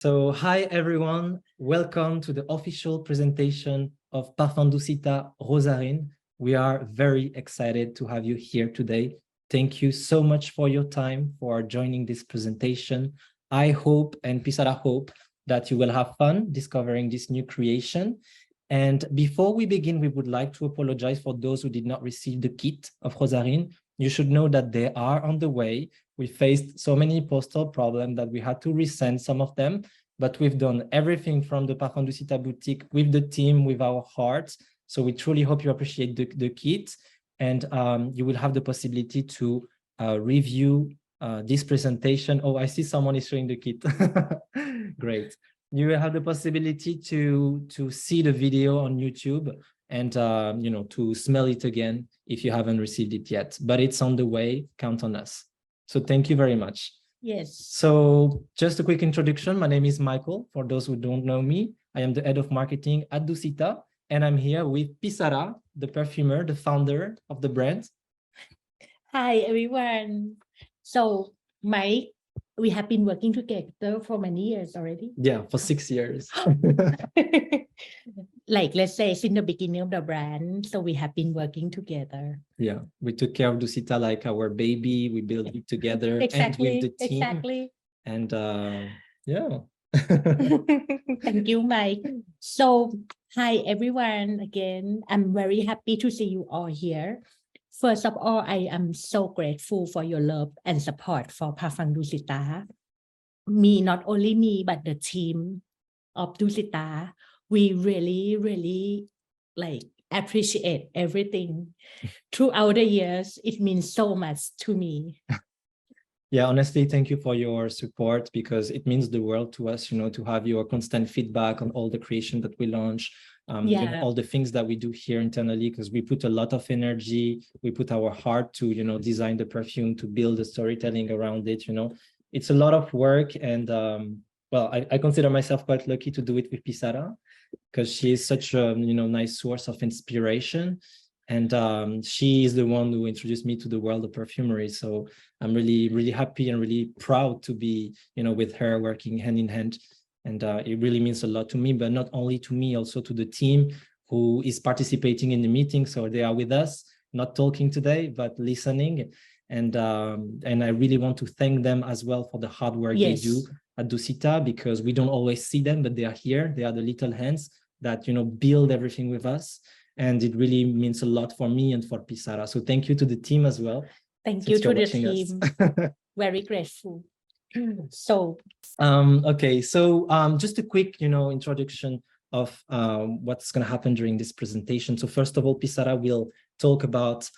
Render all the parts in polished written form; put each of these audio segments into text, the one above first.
So, hi everyone, welcome to the official presentation of Parfums Dusita ROSARINE. We are very excited to have you here today. Thank you so much for your time, for joining this presentation. I hope, and Pissara hope, that you will have fun discovering this new creation. And before we begin, we would like to apologize for those who did not receive the kit of ROSARINE. You should know that they are on the way. We faced so many postal problems that we had to resend some of them, but we've done everything from the Parfums Dusita boutique with the team, with our hearts. So we truly hope you appreciate the kit, and you will have the possibility to review this presentation. Oh, I see someone is showing the kit. Great. You will have the possibility to see the video on YouTube and to smell it again if you haven't received it yet. But it's on the way. Count on us. So thank you very much. Yes. So just a quick introduction. My name is Mikael. For those who don't know me, I am the head of marketing at Dusita, and I'm here with Pissara, the perfumer, the founder of the brand. Hi, everyone. So, Mike, we have been working together for many years already. Yeah, for 6 years. Like, let's say, since the beginning of the brand, so we have been working together. Yeah, we took care of Dusita like our baby. We built it together Exactly, and with the team. exactly. And yeah. Thank you, Mike. So, hi, everyone. Again, I'm very happy to see you all here. First of all, I am so grateful for your love and support for Parfums Dusita. Me, not only me, but the team of Dusita. We really like appreciate everything throughout the years. It means so much to me. Yeah, honestly, thank you for your support, because it means the world to us, to have your constant feedback on all the creation that we launch, all the things that we do here internally, because we put a lot of energy, we put our heart to, design the perfume, to build the storytelling around it. It's a lot of work. And well, I consider myself quite lucky to do it with Pissara, because she is such a nice source of inspiration, and she is the one who introduced me to the world of perfumery. So I'm really happy and really proud to be with her, working hand in hand, and it really means a lot to me, but not only to me, also to the team who is participating in the meeting. So they are with us, not talking today but listening, and I really want to thank them as well for the hard work they do at Dusita, because we don't always see them, but they are here. They are the little hands that build everything with us, and it really means a lot for me and for Pissara. So thank you to the team as well. Thank you to the team. Very grateful. So okay, so just a quick introduction of what's going to happen during this presentation. So first of all, Pissara will talk about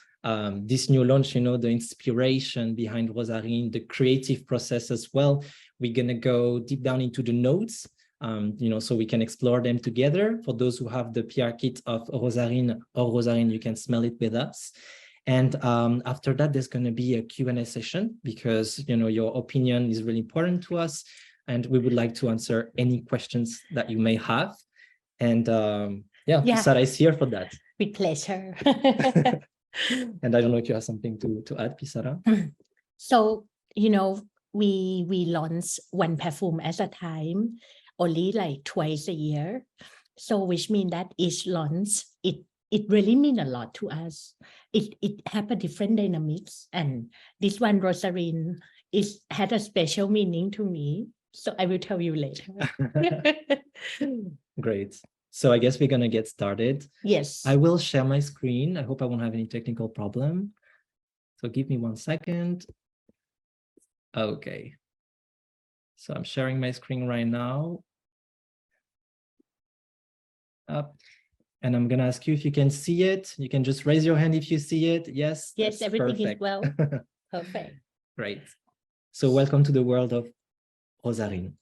this new launch, the inspiration behind ROSARINE, the creative process as well. We're going to go deep down into the notes, so we can explore them together. For those who have the PR kit of ROSARINE or ROSARINE, you can smell it with us. And after that, there's going to be a Q&A session, because your opinion is really important to us, and we would like to answer any questions that you may have. And Pissara is here for that. With pleasure. And I don't know if you have something to add, Pissara. So, we launch one perfume at a time, only like twice a year. So which means that each launch, it really means a lot to us. It have a different dynamics, and this one, ROSARINE, had a special meaning to me. So I will tell you later. Great. So I guess we're going to get started. Yes. I will share my screen. I hope I won't have any technical problem. So give me 1 second. Okay. So I'm sharing my screen right now. Up. And I'm going to ask you if you can see it. You can just raise your hand if you see it. Yes. Yes, everything perfect. is well. Perfect. Great. So welcome to the world of ROSARINE.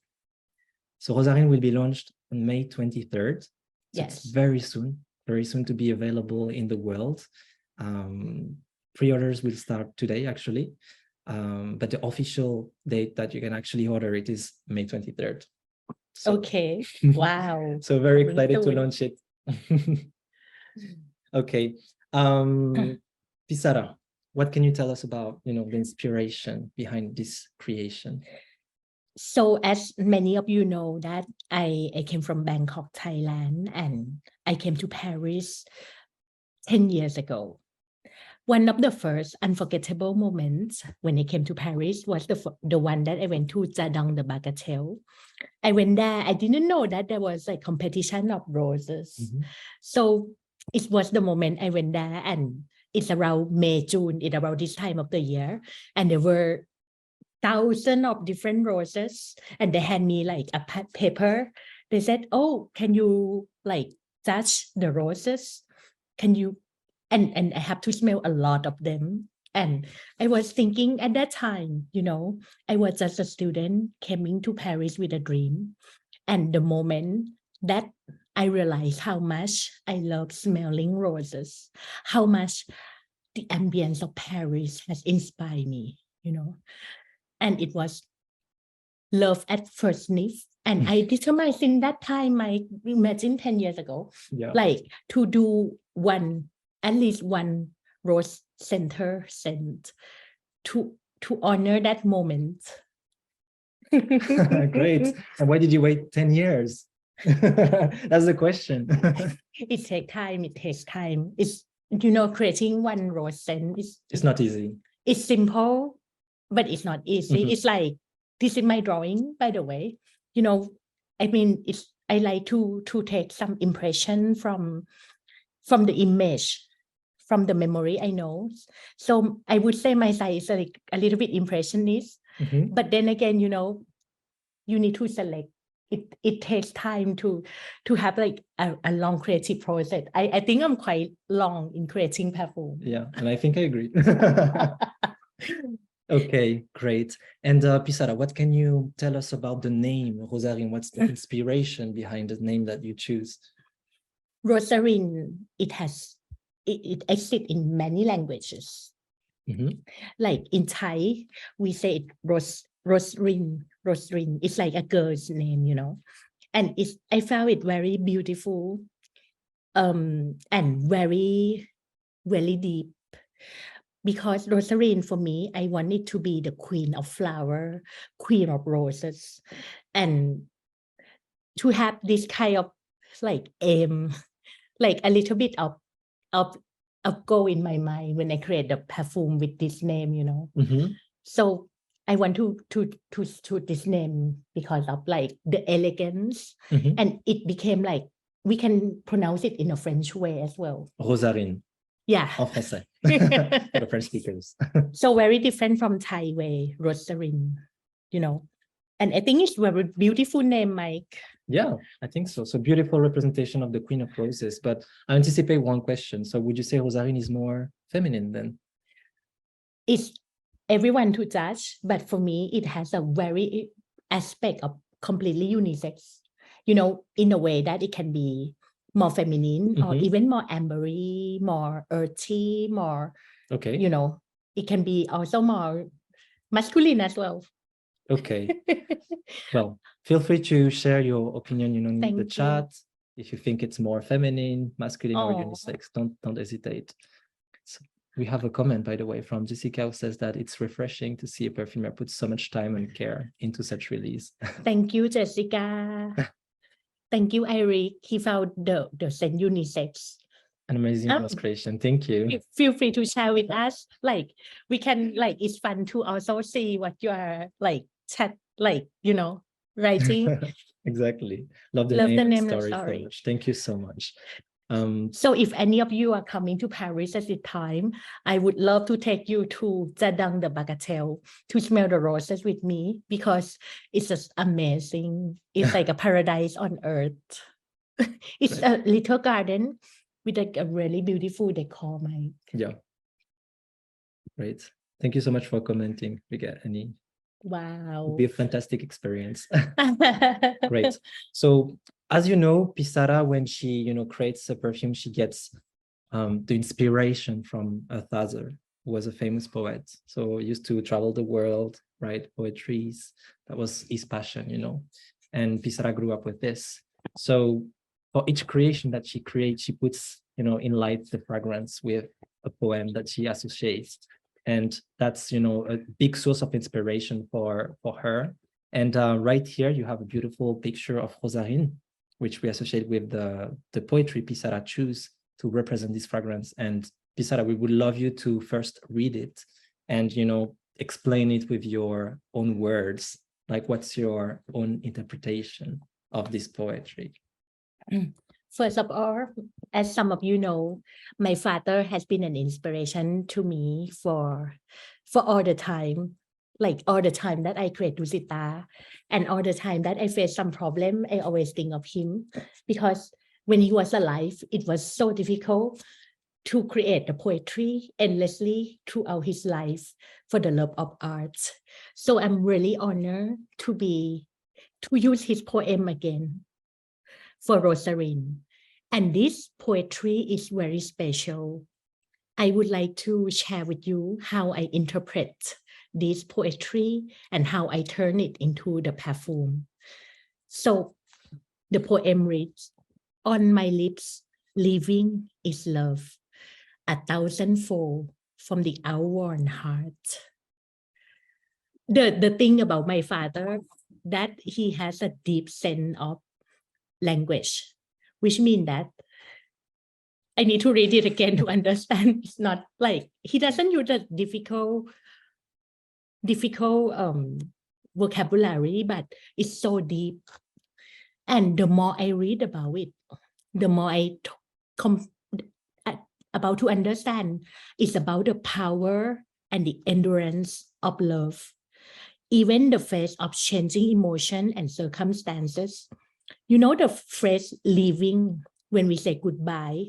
So ROSARINE will be launched on May 23rd. So yes. It's very soon to be available in the world. Pre-orders will start today, actually. But the official date that you can actually order it is May 23rd. So, okay. Wow. So very excited to launch it. Okay. Pissara, what can you tell us about the inspiration behind this creation? So as many of you know that I came from Bangkok, Thailand, and I came to Paris 10 years ago. One of the first unforgettable moments when I came to Paris was the one that I went to Jardin de Bagatelle. I went there, I didn't know that there was a competition of roses. So it was the moment I went there, and it's around May, June, it's around this time of the year. And there were thousands of different roses, and they had me like a paper. They said, oh, can you like touch the roses? Can you, and I have to smell a lot of them. And I was thinking at that time, I was just a student coming to Paris with a dream. And the moment that I realized how much I love smelling roses, how much the ambience of Paris has inspired me, and it was love at first sniff. And I determined in that time, I imagine 10 years ago, like to do at least one rose center scent to honor that moment. Great. And why did you wait 10 years? That's the question. It takes time. It's, creating one rose scent it's not easy. It's simple, but it's not easy. It's like, this is my drawing, by the way. I like to take some impression from the image, from the memory I know. So I would say my side is like a little bit impressionist. But then again, you need to select. It takes time to have like a long creative process. I think I'm quite long in creating perfume. Yeah, and I think I agree. Okay, great. And Pissara, what can you tell us about the name Rosarine? What's the inspiration behind the name that you choose? ROSARINE, it exists in many languages. Like in Thai, we say ROSARINE. It's like a girl's name, and I found it very beautiful, and very, very deep. Because ROSARINE, for me, I want it to be the queen of flower, queen of roses, and to have this kind of like aim, like a little bit of goal in my mind when I create the perfume with this name, So I want to this name because of like the elegance, and it became like we can pronounce it in a French way as well. Rosarine. Yeah. En français. For the French speakers. So very different from Thai way, ROSARINE, And I think it's a very beautiful name, Mike. Yeah, I think so. So beautiful representation of the Queen of Roses. But I anticipate one question. So would you say Rosarine is more feminine then? It's everyone to judge, but for me, it has a very aspect of completely unisex, in a way that it can be more feminine or even more ambery, more earthy, more, it can be also more masculine as well. Okay. Well, feel free to share your opinion, in the chat. If you think it's more feminine, masculine, or unisex, don't hesitate. So we have a comment, by the way, from Jessica, who says that it's refreshing to see a perfumer put so much time and care into such release. Thank you, Jessica. Thank you, Eric. He found the scent unisex. An amazing illustration. Thank you. Feel free to share with us. Like we can, it's fun to also see what you are writing. Exactly. Love the name and story so much. Thank you so much. So if any of you are coming to Paris at the time, I would love to take you to Jardin de Bagatelle to smell the roses with me, because it's just amazing. It's like a paradise on earth. It's a little garden with like a really beautiful decor, Mike. Yeah. Great. Thank you so much for commenting. We get any. Wow. It'll be a fantastic experience. Great. So as you know, Pissara, when she, creates a perfume, she gets the inspiration from her father, who was a famous poet. So he used to travel the world, write poetries. That was his passion, and Pissara grew up with this. So for each creation that she creates, she puts, in light the fragrance with a poem that she associates. And that's, a big source of inspiration for her. And right here, you have a beautiful picture of Rosarine, which we associate with the poetry Pissara chose to represent this fragrance. And Pissara, we would love you to first read it and, explain it with your own words. Like, what's your own interpretation of this poetry? First of all, as some of you know, my father has been an inspiration to me for all the time. Like all the time that I create Dusita and all the time that I face some problem, I always think of him, because when he was alive, it was so difficult to create the poetry endlessly throughout his life for the love of art. So I'm really honored to use his poem again for Rosarine. And this poetry is very special. I would like to share with you how I interpret this poetry and how I turn it into the perfume. So the poem reads, on my lips, living is love, 1,000-fold from the outworn heart. The thing about my father, that he has a deep sense of language, which means that I need to read it again to understand. It's not like he doesn't use a difficult vocabulary, but it's so deep. And the more I read about it, the more I about to understand. It's about the power and the endurance of love, even the face of changing emotion and circumstances. The phrase leaving, when we say goodbye,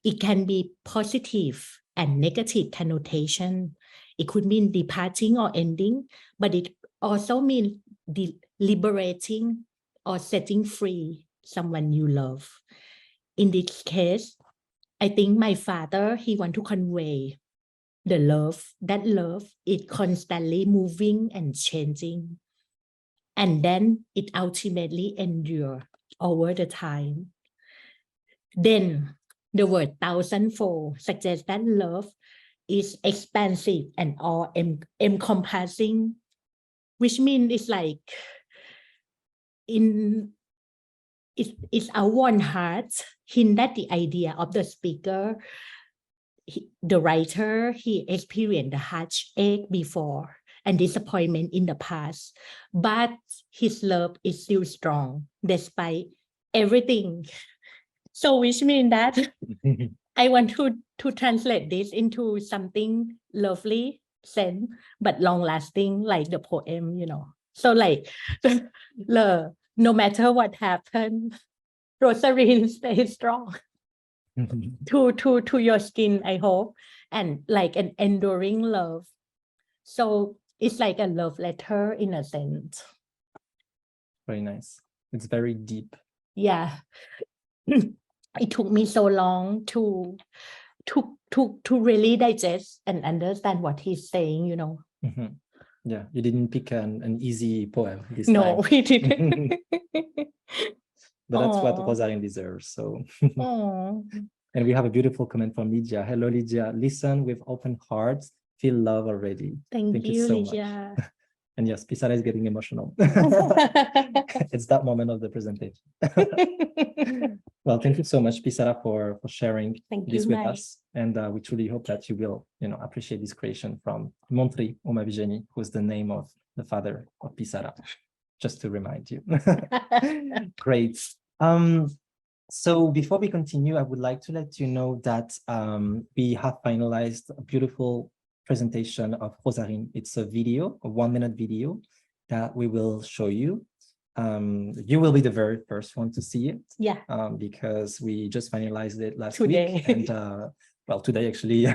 it can be positive and negative connotation. It could mean departing or ending, but it also means liberating or setting free someone you love. In this case, I think my father, he wants to convey the love. That love is constantly moving and changing. And then it ultimately endures over the time. Then the word 1,000-fold suggests that love is expansive and all-encompassing, which means it's like it's our one heart. Hint that the idea of the speaker, the writer, he experienced the heartache before and disappointment in the past, but his love is still strong despite everything. So which means that I want to translate this into something lovely, sense, but long lasting, like the poem, So like no matter what happened, Rosarine stays strong to your skin, I hope, and like an enduring love. So it's like a love letter in a sense. Very nice. It's very deep. Yeah. It took me so long to really digest and understand what he's saying, Mm-hmm. Yeah, you didn't pick an easy poem this time. No, we didn't. But that's what Rosarine deserves. So, and we have a beautiful comment from Lydia. Hello, Lydia. Listen with open hearts. Feel love already. Thank you, so Lydia. Much. And yes, Pissara is getting emotional. It's that moment of the presentation. Well, thank you so much, Pissara, for sharing this with us. And we truly hope that you will, appreciate this creation from Umavijani, who's the name of the father of Pissara, just to remind you. Great. So before we continue, I would like to let you know that we have finalized a beautiful presentation of Rosarine. It's a video, a 1-minute video that we will show you. You will be the very first one to see it. Yeah. Because we just finalized it last today. week. And well, today actually.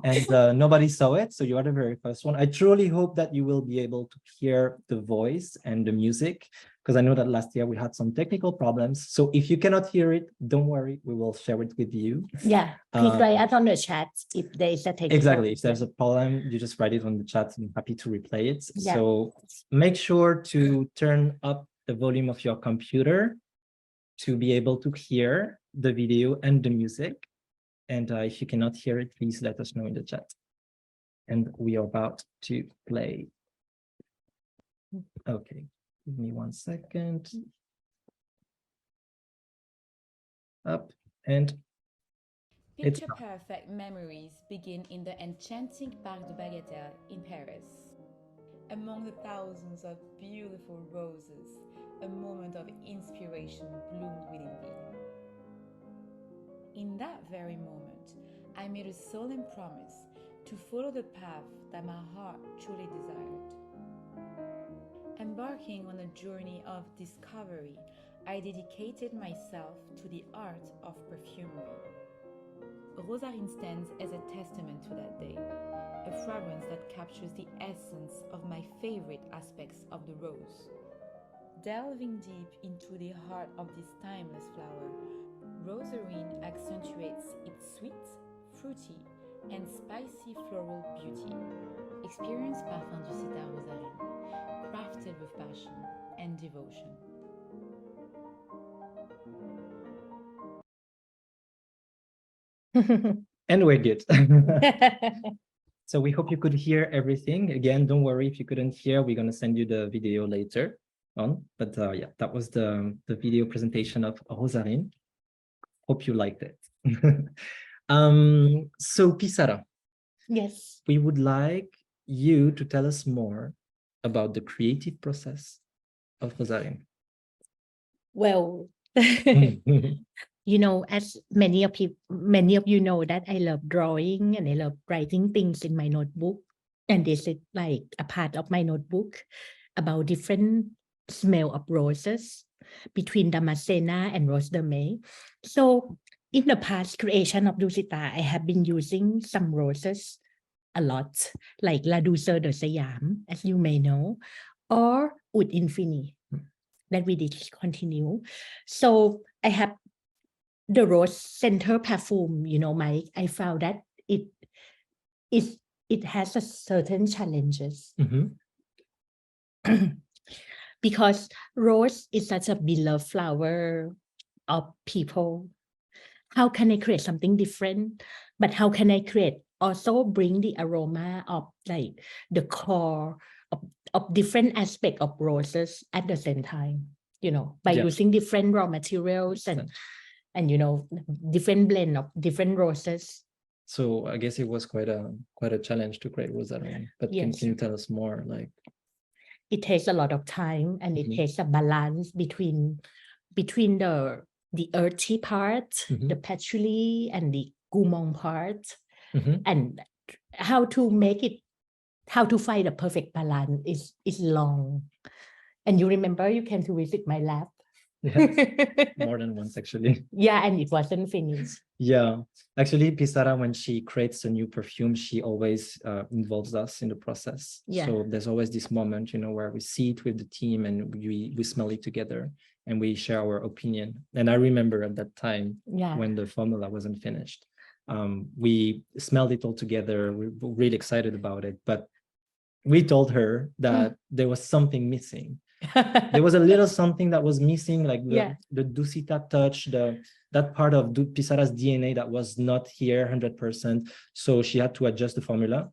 And nobody saw it, so you are the very first one. I truly hope that you will be able to hear the voice and the music, because I know that last year we had some technical problems. So if you cannot hear it, don't worry, we will share it with you. Yeah, please write it on the chat if there is a technical. Exactly, if there's a problem, you just write it on the chat. I'm happy to replay it. Yeah. So make sure to turn up the volume of your computer to be able to hear the video and the music. And if you cannot hear it, please let us know in the chat. And we are about to play. Okay, give me 1 second. Up and Picture perfect memories begin in the enchanting Parc de Bagatelle in Paris. Among the thousands of beautiful roses, a moment of inspiration bloomed within me. In that very moment, I made a solemn promise to follow the path that my heart truly desired. Embarking on a journey of discovery, I dedicated myself to the art of perfumery. ROSARINE stands as a testament to that day, a fragrance that captures the essence of my favorite aspects of the rose. Delving deep into the heart of this timeless flower, ROSARINE accentuates its sweet, fruity, and spicy floral beauty. Experience Parfums Dusita ROSARINE, crafted with passion and devotion. And we're good. So we hope you could hear everything. Again, don't worry if you couldn't hear, we're going to send you the video later on. But yeah, that was the video presentation of ROSARINE. Hope you liked it. So Pissara. Yes. We would like you to tell us more about the creative process of ROSARINE. Well, you know, as many of you know that I love drawing and I love writing things in my notebook. And this is like a part of my notebook about different smell of roses between Damascena and Rose de May. So in the past creation of Dusita, I have been using some roses a lot, like La Douceur de Siam, as you may know, or Oud Infini that we discontinue. So I have the rose center perfume, you know, Mike. I found that it has a certain challenges. Because rose is such a beloved flower of people. How can I create something different? But how can I create also bring the aroma of like the core of different aspect of roses at the same time, you know, by using different raw materials and you know, different blend of different roses. So I guess it was quite a challenge to create ROSARINE. But can you tell us more? Like, it takes a lot of time and it takes a balance between the earthy part, the patchouli and the gourmand part, and how to find a perfect balance is long. And you remember you came to visit my lab. Yes, more than once actually. Yeah, and it wasn't finished. Yeah, actually Pissara, when she creates a new perfume, she always involves us in the process. Yeah. So there's always this moment, you know, where we sit with the team and we smell it together and we share our opinion. And I remember at that time when the formula wasn't finished, we smelled it all together. We were really excited about it, but we told her that there was something missing. There was a little something that was missing, like the Dusita touch, that part of Pissara's DNA that was not here 100%. So she had to adjust the formula.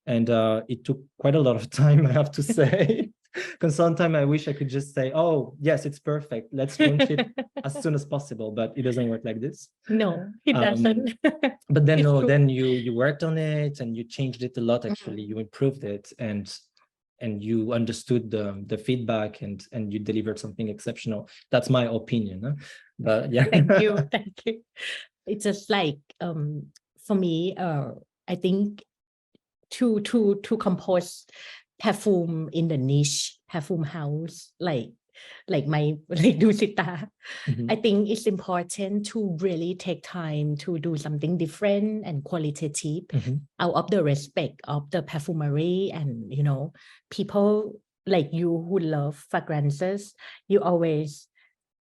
And it took quite a lot of time, I have to say. Because sometimes I wish I could just say, oh, yes, it's perfect. Let's launch it as soon as possible. But it doesn't work like this. No, it doesn't. But then, then you worked on it and you changed it a lot, actually. You improved it and you understood the feedback and you delivered something exceptional. That's my opinion. Huh? But yeah. Thank you. It's just like for me, I think to compose perfume in the niche perfume house like Dusita, I think it's important to really take time to do something different and qualitative out of the respect of the perfumery and, you know, people like you who love fragrances. You always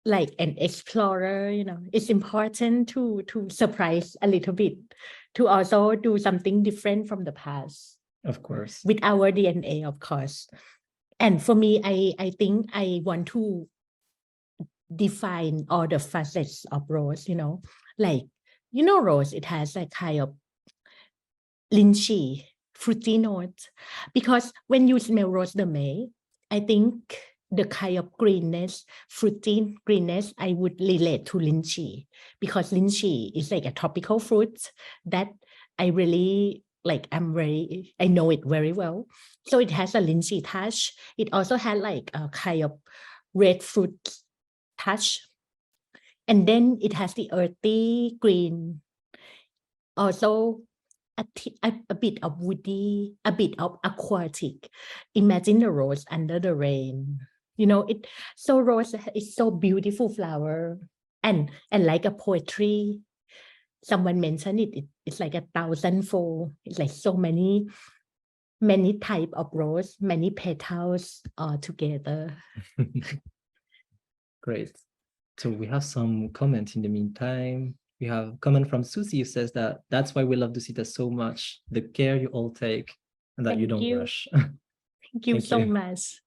like an explorer, you know, it's important to surprise a little bit, to also do something different from the past. Of course. With our DNA, of course. And for me, I think I want to define all the facets of rose, you know, like, you know, rose, it has a kind of lynchy, fruity note. Because when you smell Rose de May, I think the kind of greenness, fruity greenness, I would relate to lychee, because lychee is like a tropical fruit that I really like. I know it very well. So it has a lychee touch. It also had like a kind of red fruit touch. And then it has the earthy green. Also a bit of woody, a bit of aquatic. Imagine the rose under the rain. So rose is so beautiful flower, and like a poetry. Someone mentioned it's like 1,000-fold. It's like so many type of rose, many petals all together. Great. So we have some comments in the meantime. We have a comment from Susie who says that's why we love Dusita so much, the care you all take and that you don't rush. Thank you so much.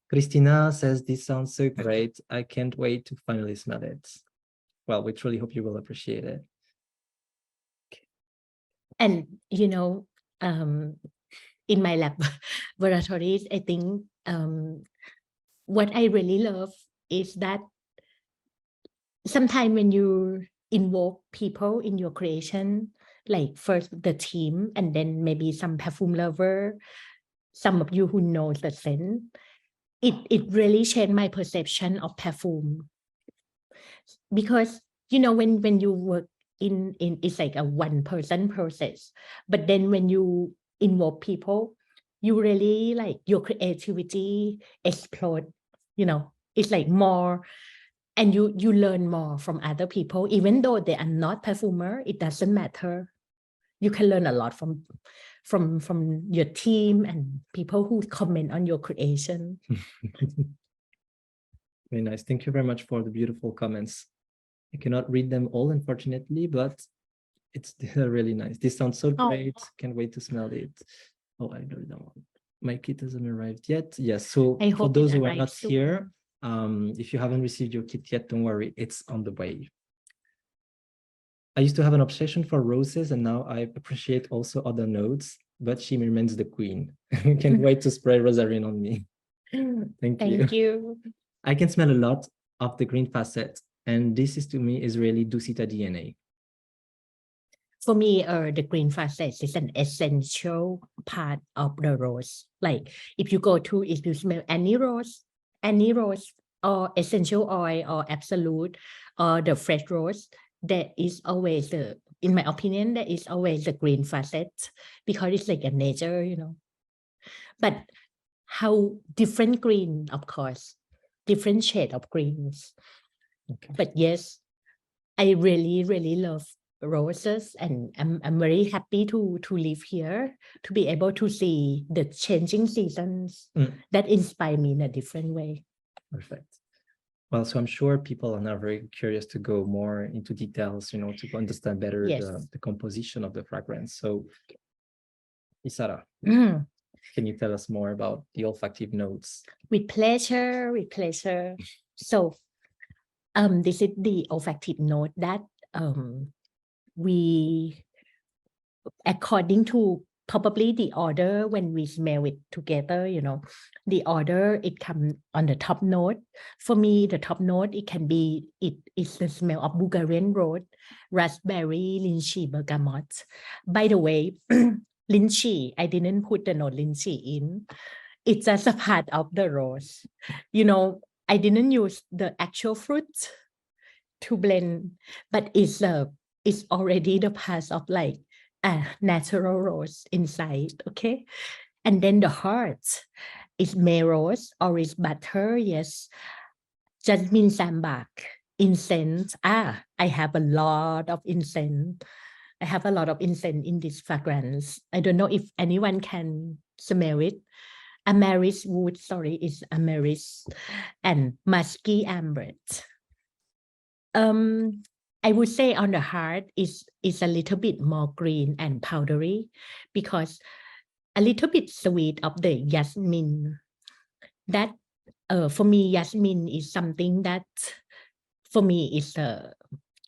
Christina says, this sounds so great. I can't wait to finally smell it. Well, we truly hope you will appreciate it. And, in my laboratories, I think what I really love is that sometimes when you involve people in your creation, like first the team, and then maybe some perfume lover, some of you who knows the scent, it really changed my perception of perfume. Because, when you work in it's like a one-person process, but then when you involve people, you really like your creativity explode. It's like more, and you learn more from other people, even though they are not perfumer. It doesn't matter. You can learn a lot from your team and people who comment on your creation. Very nice. Thank you very much for the beautiful comments. I cannot read them all, unfortunately, but it's really nice. This sounds so great. Can't wait to smell it. Oh, I really don't want. My kit hasn't arrived yet. Yes. So for those who are not here, if you haven't received your kit yet, don't worry, it's on the way. I used to have an obsession for roses, and now I appreciate also other notes, but she remains the queen. Can't wait to spray ROSARINE on me. Thank you. I can smell a lot of the green facet, and this is to me is really Dusita DNA. For me, the green facet is an essential part of the rose. Like if you smell any rose or essential oil or absolute or the fresh rose, there is always in my opinion, there is always the green facet, because it's like a nature, But how different green, of course, different shade of greens. Okay. But yes, I really, really love roses, and I'm very happy to live here, to be able to see the changing seasons that inspire me in a different way. Perfect. Well, so I'm sure people are now very curious to go more into details, to understand better the composition of the fragrance. So, Pissara, can you tell us more about the olfactive notes? With pleasure. So, this is the olfactive note that we, according to probably the order when we smell it together, the order, it comes on the top note. For me, the top note, it is the smell of Bulgarian rose, raspberry, lychee, bergamot. By the way, lychee, I didn't put the note lychee in. It's just a part of the rose. I didn't use the actual fruit to blend, but it's already the part of like a natural rose inside, okay? And then the heart is May rose, orange butter, yes, jasmine sambac, incense. I have a lot of incense. I have a lot of incense in this fragrance. I don't know if anyone can smell it. Amaris wood, is amaris, and musky ambret. I would say on the heart is a little bit more green and powdery, because a little bit sweet of the jasmine. That for me, jasmine is something that for me is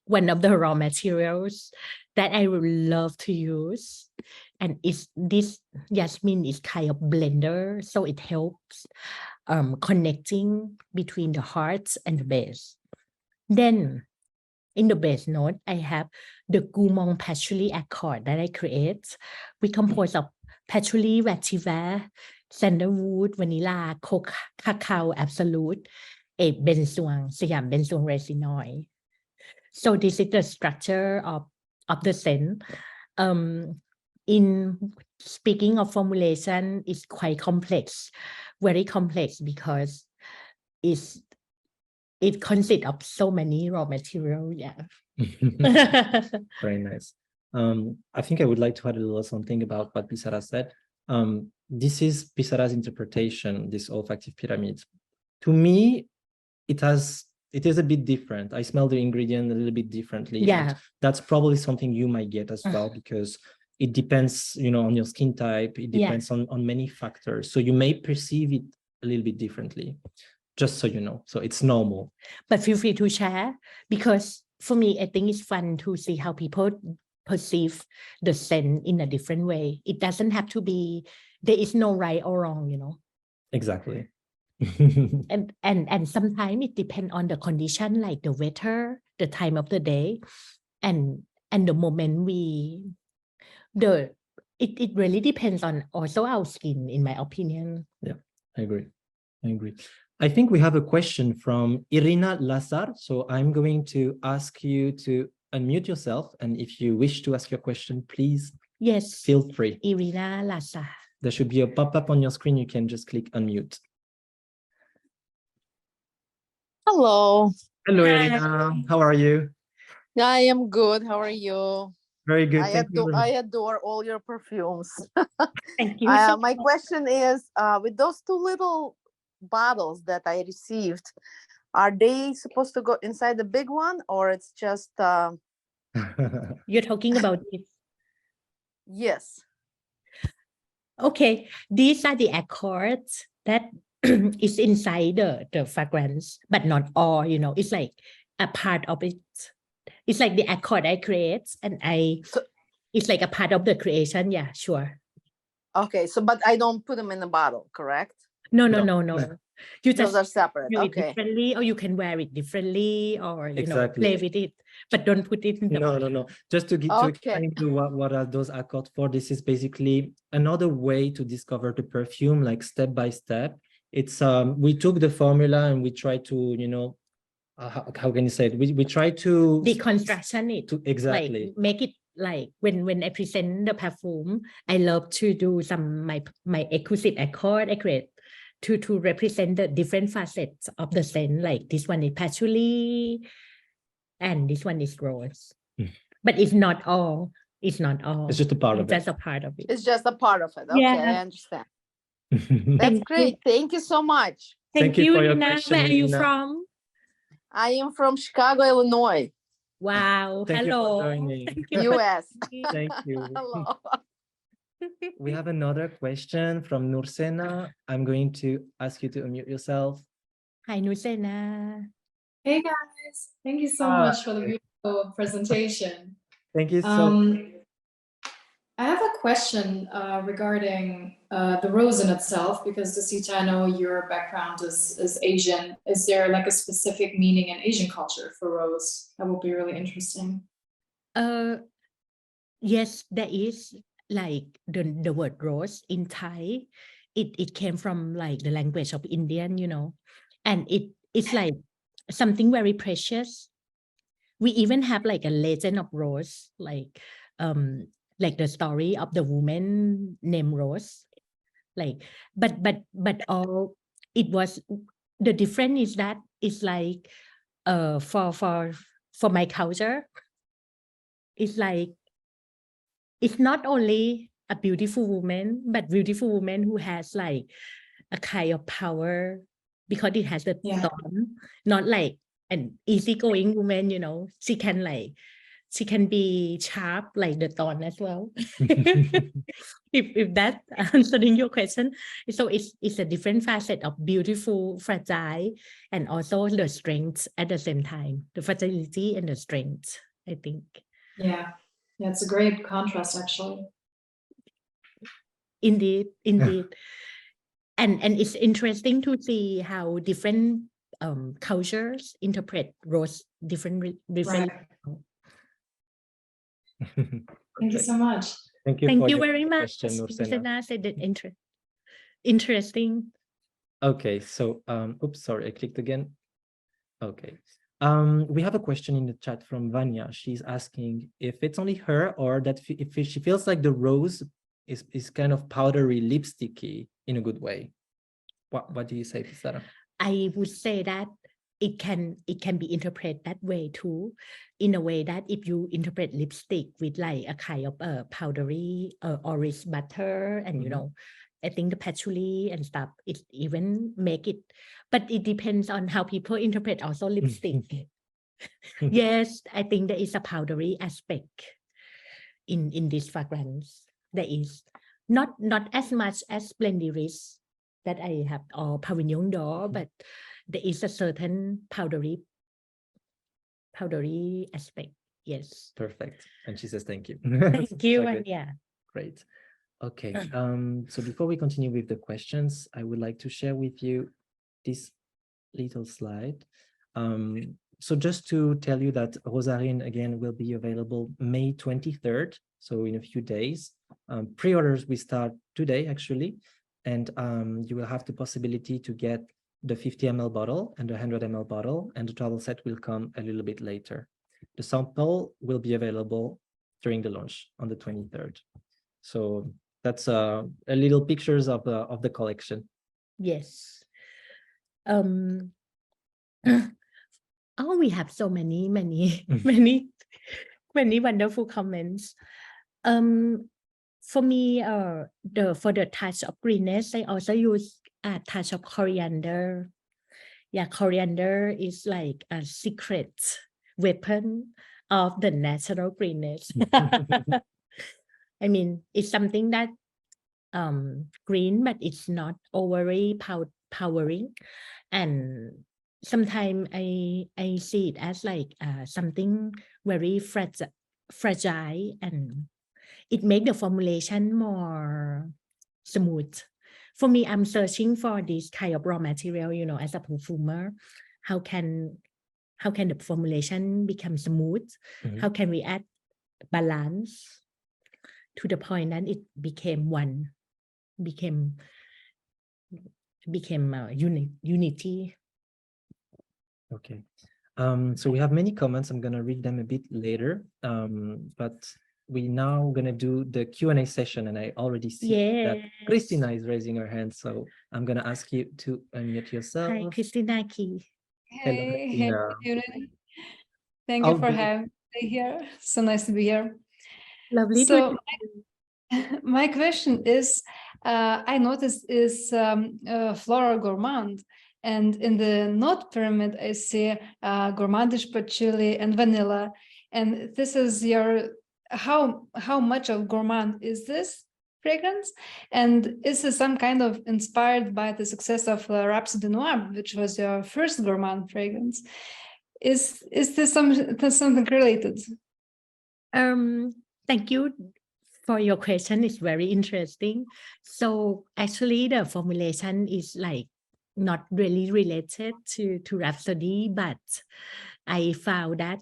one of the raw materials that I would love to use. And this jasmine is kind of blender, so it helps connecting between the hearts and the base. Then in the base note, I have the gourmand patchouli accord that I create. We compose of patchouli, vetiver, sandalwood, vanilla, cacao absolute, a benzoin, Siam benzoin resinol. So this is the structure of the scent. In speaking of formulation, it's quite complex, very complex, because it consists of so many raw material. Yeah. Very nice. I think I would like to add a little something about what Pissara said. This is Pissara's interpretation, this olfactive pyramid. To me, it is a bit different. I smell the ingredient a little bit differently. Yeah. And that's probably something you might get as well, because it depends, on your skin type. It depends on many factors. So you may perceive it a little bit differently, just so you know. So it's normal. But feel free to share, because for me, I think it's fun to see how people perceive the scent in a different way. It doesn't have to be, there is no right or wrong, Exactly. and sometimes it depends on the condition, like the weather, the time of the day, and the moment it really depends on also our skin, in my opinion. Yeah, I agree. I think we have a question from Irina Lazar. So I'm going to ask you to unmute yourself. And if you wish to ask your question, please feel free. Irina Lazar. There should be a pop-up on your screen. You can just click unmute. Hello. Hello, Irina. How are you? I am good. How are you? Very good. I adore all your perfumes. Thank you. My question is, with those two little bottles that I received, are they supposed to go inside the big one, or it's just... You're talking about it? Yes. Okay. These are the accords that is inside the fragrance, but not all, it's like a part of it. It's like the accord I create, and it's like a part of the creation. Yeah, sure. Okay, but I don't put them in the bottle, correct? No. You Those are separate. do it Okay. differently, or you can wear it differently, or Exactly. play with it, but don't put it in the No. Just to explain to what are those accords for. This is basically another way to discover the perfume, like step by step. It's we took the formula and we try to how can you say it? We try to deconstruction it, exactly, like make it like when I present the perfume, I love to do some my exquisite accord I create to represent the different facets of the scent. Like this one is patchouli, and this one is rose. But it's not all. It's just a part of it. Just a part of it. It's just a part of it. Okay, I understand. That's great. Thank you so much. Thank you, for your Nina. question. Where are you from? I am from Chicago, Illinois. Wow. Thank Hello. you for joining. US. Thank you. Hello. We have another question from Nursena. I'm going to ask you to unmute yourself. Hi, Nursena. Hey guys, thank you so much for the beautiful presentation. Thank you so much. I have a question regarding the rose in itself, because Dusita, I know your background is Asian. Is there like a specific meaning in Asian culture for rose? That would be really interesting. Yes, there is. Like the word rose in Thai, it came from like the language of Indian, and it's like something very precious. We even have like a legend of rose, like the story of the woman named Rose. Like, but all it was, the difference is that it's like for my culture, it's like it's not only a beautiful woman, but beautiful woman who has like a kind of power, because it has the thorn, not like an easygoing woman, she can be sharp like the thorn as well. if that answering your question. So it's a different facet of beautiful, fragile, and also the strength at the same time, the fragility and the strength, I think. Yeah, it's a great contrast actually. Indeed. And it's interesting to see how different cultures interpret rose different. Right. Thank you so much. Thank you. Thank for you your very much. question, Nursena. Nursena said it interesting. Okay, so oops, sorry, I clicked again. Okay. We have a question in the chat from Vanya. She's asking if it's only her or that if she feels like the rose is kind of powdery, lipsticky in a good way. What do you say, Pissara? I would say that it can be interpreted that way too, in a way that if you interpret lipstick with like a kind of powdery orange butter and you know, I think the patchouli and stuff, it even make it, but it depends on how people interpret also lipstick. Yes, I think there is a powdery aspect in this fragrance. There is not as much as Splendiris that I have or Pavillon d'Or, but there is a certain powdery aspect. Yes. Perfect. And she says thank you. Thank you. And yeah. Great. Okay. So before we continue with the questions, I would like to share with you this little slide. So just to tell you that Rosarine again will be available May 23rd, so in a few days. Pre-orders we start today actually, and you will have the possibility to get the 50 ml bottle and the 100 ml bottle, and the travel set will come a little bit later. The sample will be available during the launch on the 23rd. So that's a little pictures of the collection. Yes. Oh, we have so many wonderful comments. For me, for the touch of greenness, I also use a touch of coriander. Yeah, coriander is like a secret weapon of the natural greenness. I mean, it's something that green, but it's not overly powering, and sometimes I see it as like something very fragile, and it makes the formulation more smooth. For me, I'm searching for this kind of raw material, you know, as a perfumer. How can the formulation become smooth? How can we add balance to the point that it became unity? Okay. So we have many comments. I'm going to read them a bit later. But we now going to do the Q&A session, and I already see that Christina is raising her hand. So I'm going to ask you to unmute yourself. Hi, Christina Key. Hey, thank you for having me here. So nice to be here. Lovely. So my question is, I noticed is floral gourmand, and in the note pyramid I see gourmandish patchouli and vanilla, and this is your how much of gourmand is this fragrance, and is this some kind of inspired by the success of Rhapsody Noir, which was your first gourmand fragrance? Is this something related? Thank you for your question. It's very interesting. So actually the formulation is like not really related to Rhapsody, but I found that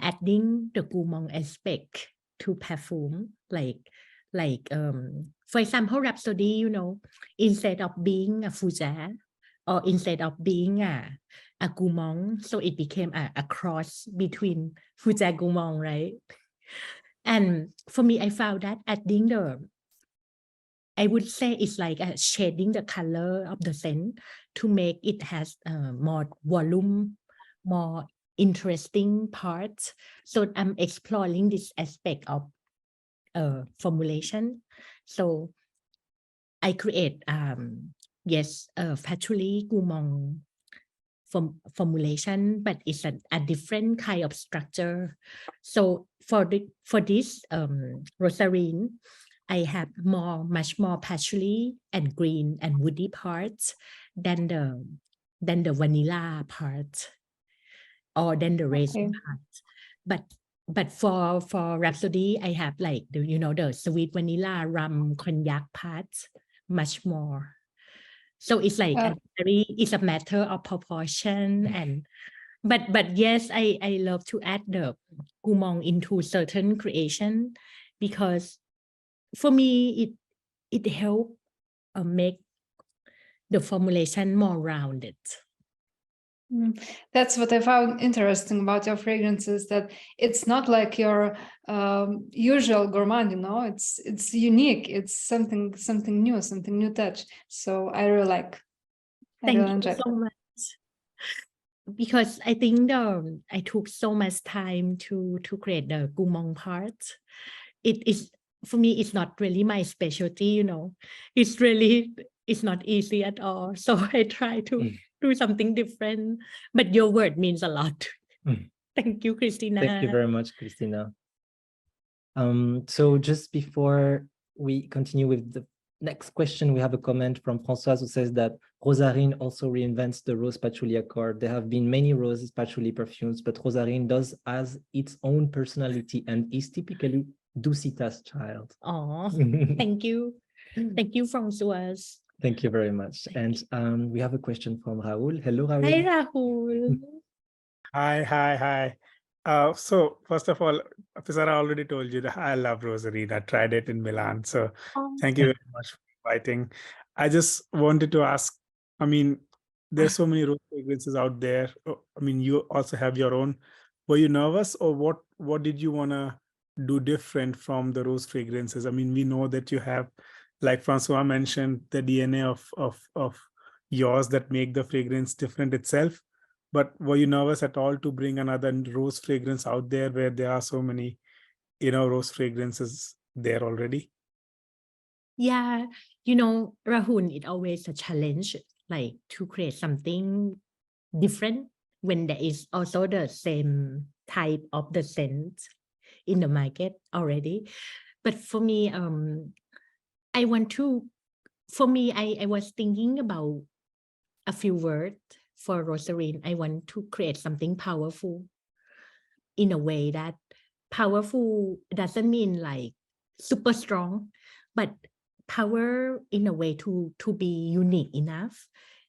adding the gourmand aspect to perfume, like for example, Rhapsody, you know, instead of being a fougère or instead of being a gourmand, so it became a cross between fougère gourmand, right? And for me, I found that adding I would say it's like shading the color of the scent to make it has more volume, more interesting parts. So I'm exploring this aspect of formulation. So I create patchouli gourmand formulation, but it's a different kind of structure. So for this Rosarine, I have much more patchouli and green and woody parts than the vanilla part or than the resin part. But but for Rhapsody, I have like the sweet vanilla rum cognac part much more. So it's like it's a matter of proportion and but yes, I love to add the gourmand into certain creation because for me it helps make the formulation more rounded. That's what I found interesting about your fragrances, that it's not like your usual gourmand, it's unique. It's something new, something new touch. So I really like. Thank you so much. Because I think I took so much time to create the gourmand part. It is, for me, it's not really my specialty, it's not easy at all. So I try to do something different, but your word means a lot. Thank you, Christina. Thank you very much, Christina. So just before we continue with the next question, we have a comment from Francoise who says that Rosarine also reinvents the rose patchouli accord. There have been many roses patchouli perfumes, but Rosarine has its own personality and is typically Dusita's child. Oh, thank you. Thank you, Francoise. Thank you very much. And we have a question from Rahul. Hello, Rahul. Hi, Rahul. Hi. So first of all, Pissara already told you that I love Rosarine. I tried it in Milan. So thank you very much for inviting. I just wanted to ask, I mean, there's so many rose fragrances out there. I mean, you also have your own. Were you nervous, or what did you want to do different from the rose fragrances? I mean, we know that you have, like Francois mentioned, the DNA of yours that make the fragrance different itself. But were you nervous at all to bring another rose fragrance out there where there are so many, rose fragrances there already? Yeah, Rahul, it's always a challenge, like to create something different when there is also the same type of the scent in the market already. But for me, I was thinking about a few words for Rosarine. I want to create something powerful in a way that powerful doesn't mean like super strong, but power in a way to be unique enough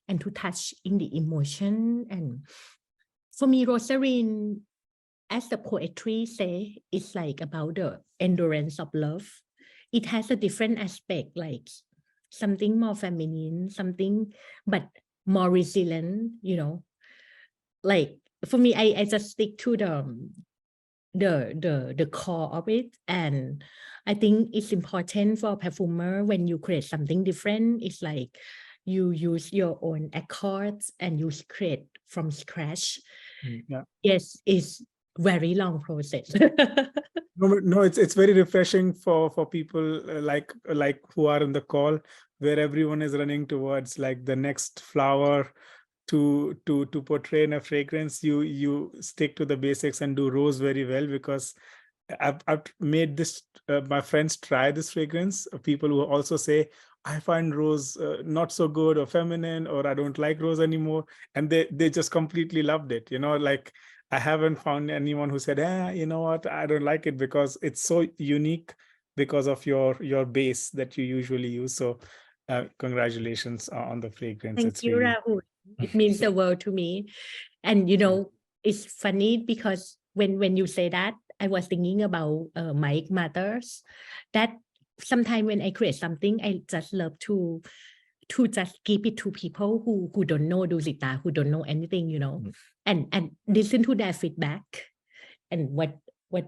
and to touch in the emotion. And for me, Rosarine, as the poetry say, it's like about the endurance of love. It has a different aspect, like something more feminine, but more resilient, like for me, I just stick to the core of it. And I think it's important for a perfumer when you create something different. It's like you use your own accords and you create from scratch. Yeah. Yes, it's very long process. No, it's very refreshing for people like who are in the call, where everyone is running towards like the next flower to portray in a fragrance. You stick to the basics and do rose very well, because I've made this my friends try this fragrance. People who also say, I find rose not so good or feminine, or I don't like rose anymore, and they just completely loved it. Like I haven't found anyone who said, you know what, I don't like it, because it's so unique because of your base that you usually use. So congratulations on the fragrance. Thank you, Rahul. It means the world to me. And it's funny because when you say that, I was thinking about Mike Matters, that sometimes when I create something, I just love to just give it to people who don't know Dusita, who don't know anything, and listen to their feedback. And what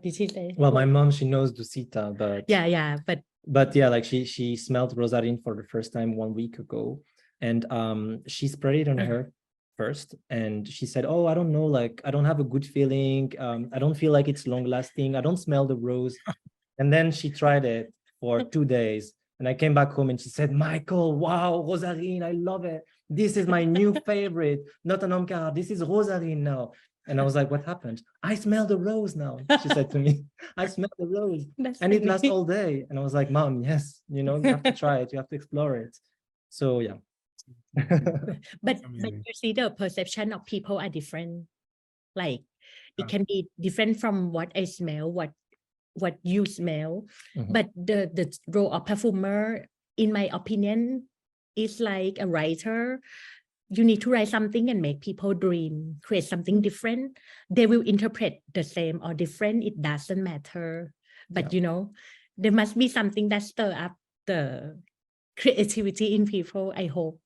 did she say? Well, my mom, she knows Dusita, but but yeah, like she smelled Rosarine for the first time 1 week ago, and she sprayed it on her first, and she said, oh, I don't know, like I don't have a good feeling, I don't feel like it's long lasting, I don't smell the rose. And then she tried it for 2 days, and I came back home and she said, Michael, wow, Rosarine, I love it, this is my new favorite, not an Omkara, this is Rosarine now. And I was like, what happened? I smell the rose now, she said to me. I smell the rose. And it lasts all day. And I was like, Mom, yes, you have to try it, you have to explore it. So yeah. but you see, the perception of people are different. Like it can be different from what I smell, what you smell. But the role of perfumer, in my opinion, is like a writer. You need to write something and make people dream, create something different. They will interpret the same or different. It doesn't matter. But you know, there must be something that stir up the creativity in people, I hope.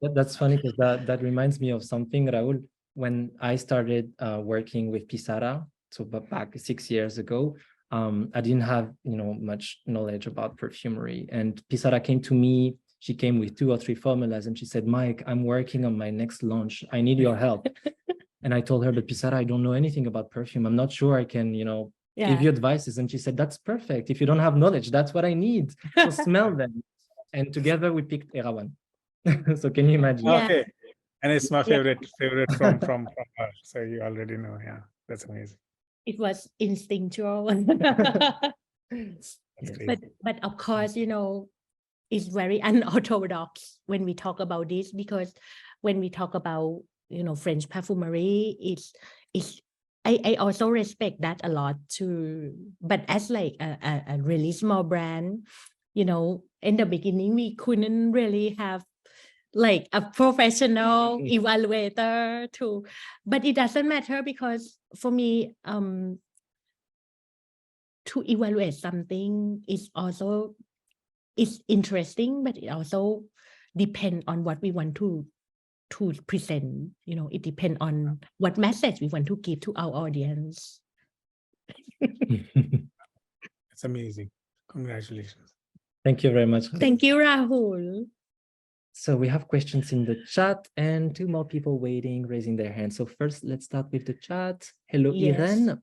That's funny because that reminds me of something, Raul. When I started working with Pissara, so back 6 years ago, I didn't have much knowledge about perfumery, and Pissara came to me. She came with 2 or 3 formulas, and she said, "Mike, I'm working on my next launch. I need your help." And I told her, "But Pissara, I don't know anything about perfume. I'm not sure I can, give you advices." And she said, "That's perfect. If you don't have knowledge, that's what I need. So smell them." And together we picked Erawan. So can you imagine? Okay, and it's my favorite from her. So you already know. Yeah, that's amazing. It was instinctual. But of course, it's very unorthodox when we talk about this, because when we talk about French perfumery, I also respect that a lot too. But as like a really small brand, in the beginning we couldn't really have like a professional evaluator too. But it doesn't matter, because for me, to evaluate something is interesting, but it also depends on what we want to present. It depends on what message we want to give to our audience. It's amazing. Congratulations. Thank you very much. Thank you, Rahul. So we have questions in the chat and 2 more people waiting, raising their hands. So first, let's start with the chat. Hello, Irene.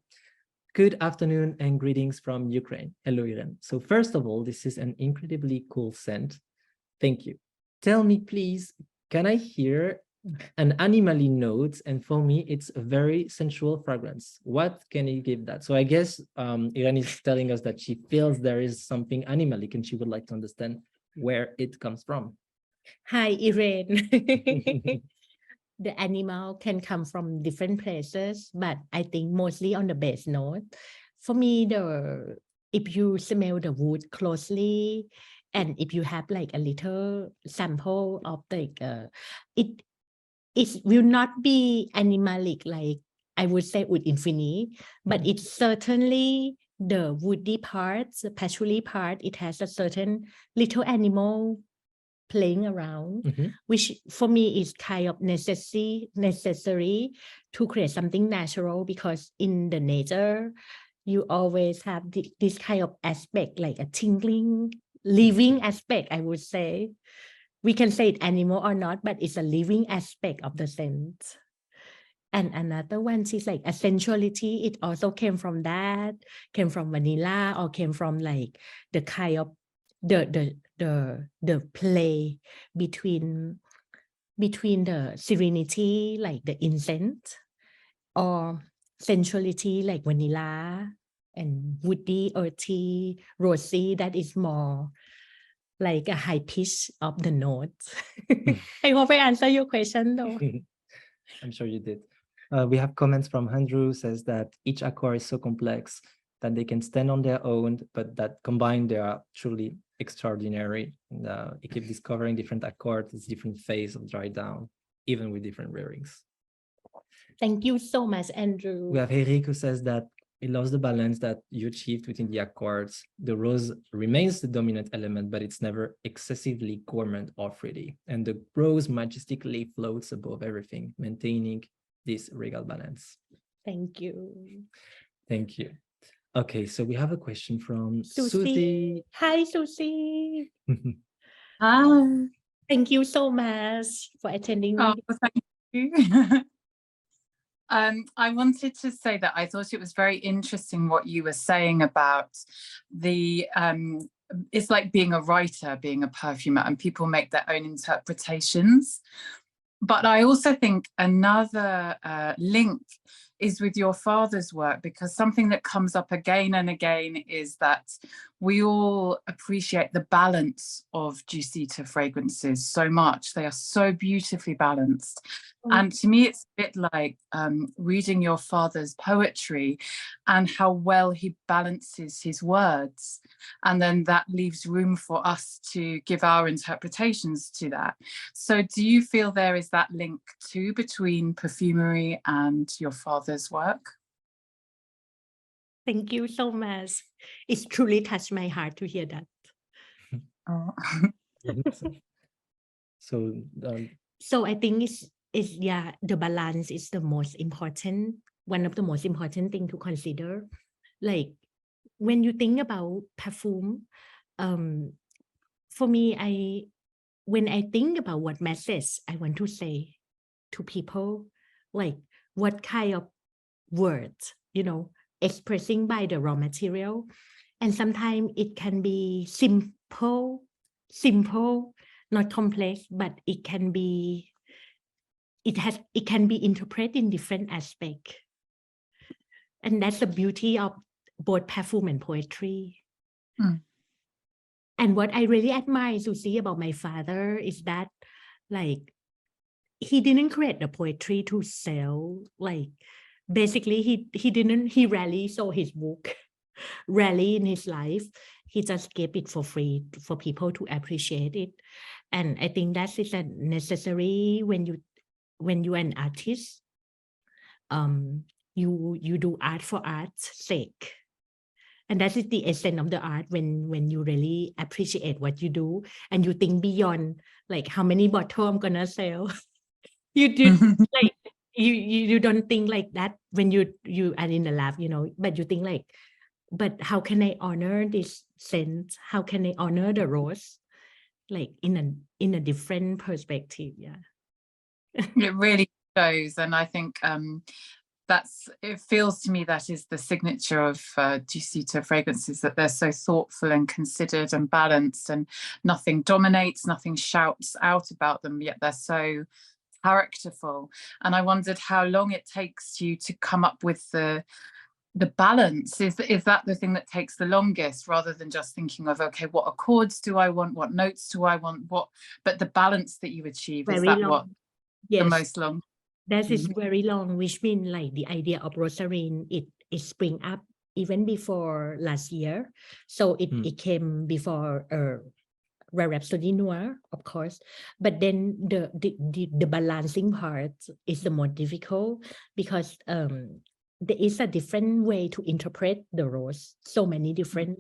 Good afternoon and greetings from Ukraine. Hello, Irene. So first of all, this is an incredibly cool scent. Thank you. Tell me, please, can I hear an animal note? And for me, it's a very sensual fragrance. What can you give that? So I guess Irene is telling us that she feels there is something animalic and she would like to understand where it comes from. Hi, Irene. The animal can come from different places, but I think mostly on the base note. For me, if you smell the wood closely, and if you have like a little sample of it will not be animalic, like I would say wood infinite, but it's certainly the woody parts, the patchouli part. It has a certain little animal playing around, which for me is kind of necessary to create something natural, because in the nature, you always have this kind of aspect, like a tingling, living aspect, I would say. We can say it animal or not, but it's a living aspect of the scent. And another one is like a sensuality. It also came from vanilla, or came from like the kind of the play between the serenity, like the incense, or sensuality like vanilla, and woody, earthy, rosy, that is more like a high pitch of the notes. I hope I answer your question though. I'm sure you did. We have comments from Andrew, says that each accord is so complex that they can stand on their own, but that combined they are truly extraordinary. You keep discovering different accords, it's different phase of dry down, even with different rearings. Thank you so much, Andrew. We have Eric, who says that he loves the balance that you achieved within the accords. The rose remains the dominant element, but it's never excessively gourmand or fruity. And the rose majestically floats above everything, maintaining this regal balance. Thank you. Thank you. Okay, so we have a question from Susie. Hi, Susie. Hi. Thank you so much for attending. Oh, thank you. I wanted to say that I thought it was very interesting what you were saying about it's like being a writer, being a perfumer, and people make their own interpretations. But I also think another link is with your father's work, because something that comes up again and again is that we all appreciate the balance of Dusita fragrances so much. They are so beautifully balanced. And to me, it's a bit like reading your father's poetry and how well he balances his words. And then that leaves room for us to give our interpretations to that. So do you feel there is that link too between perfumery and your father's work? Thank you so much. It's truly touched my heart to hear that. Oh. So I think it's yeah, the balance is the most important, one of the most important thing to consider. Like when you think about perfume, for me, when I think about what message I want to say to people, like what kind of words, expressing by the raw material. And sometimes it can be simple, not complex, but it can be interpreted in different aspects. And that's the beauty of both perfume and poetry. And what I really admire to see about my father is that, like, he didn't create the poetry to sell. Like, basically, he rarely sold his book, rarely in his life. He just gave it for free for people to appreciate it. And I think that is a necessary when you're an artist. You do art for art's sake. And that is the essence of the art when you really appreciate what you do and you think beyond, like, how many bottles I'm gonna sell. you like you don't think like that when you are in the lab, but you think like, but how can I honor this scent? How can I honor the rose, like in a different perspective? Yeah. It really shows, and I think it feels to me that is the signature of Dusita fragrances, that they're so thoughtful and considered and balanced, and nothing dominates, nothing shouts out about them, yet they're so characterful. And I wondered how long it takes you to come up with the balance. Is that the thing that takes the longest, rather than just thinking of, okay, what accords do I want, what notes do I want, but the balance that you achieve, very is that long. what Yes. the most long? That is very long, which means like the idea of ROSARINE, it spring up even before last year. So it came before Rhapsody Noir, of course. But then the balancing part is the more difficult, because there is a different way to interpret the rose, so many different.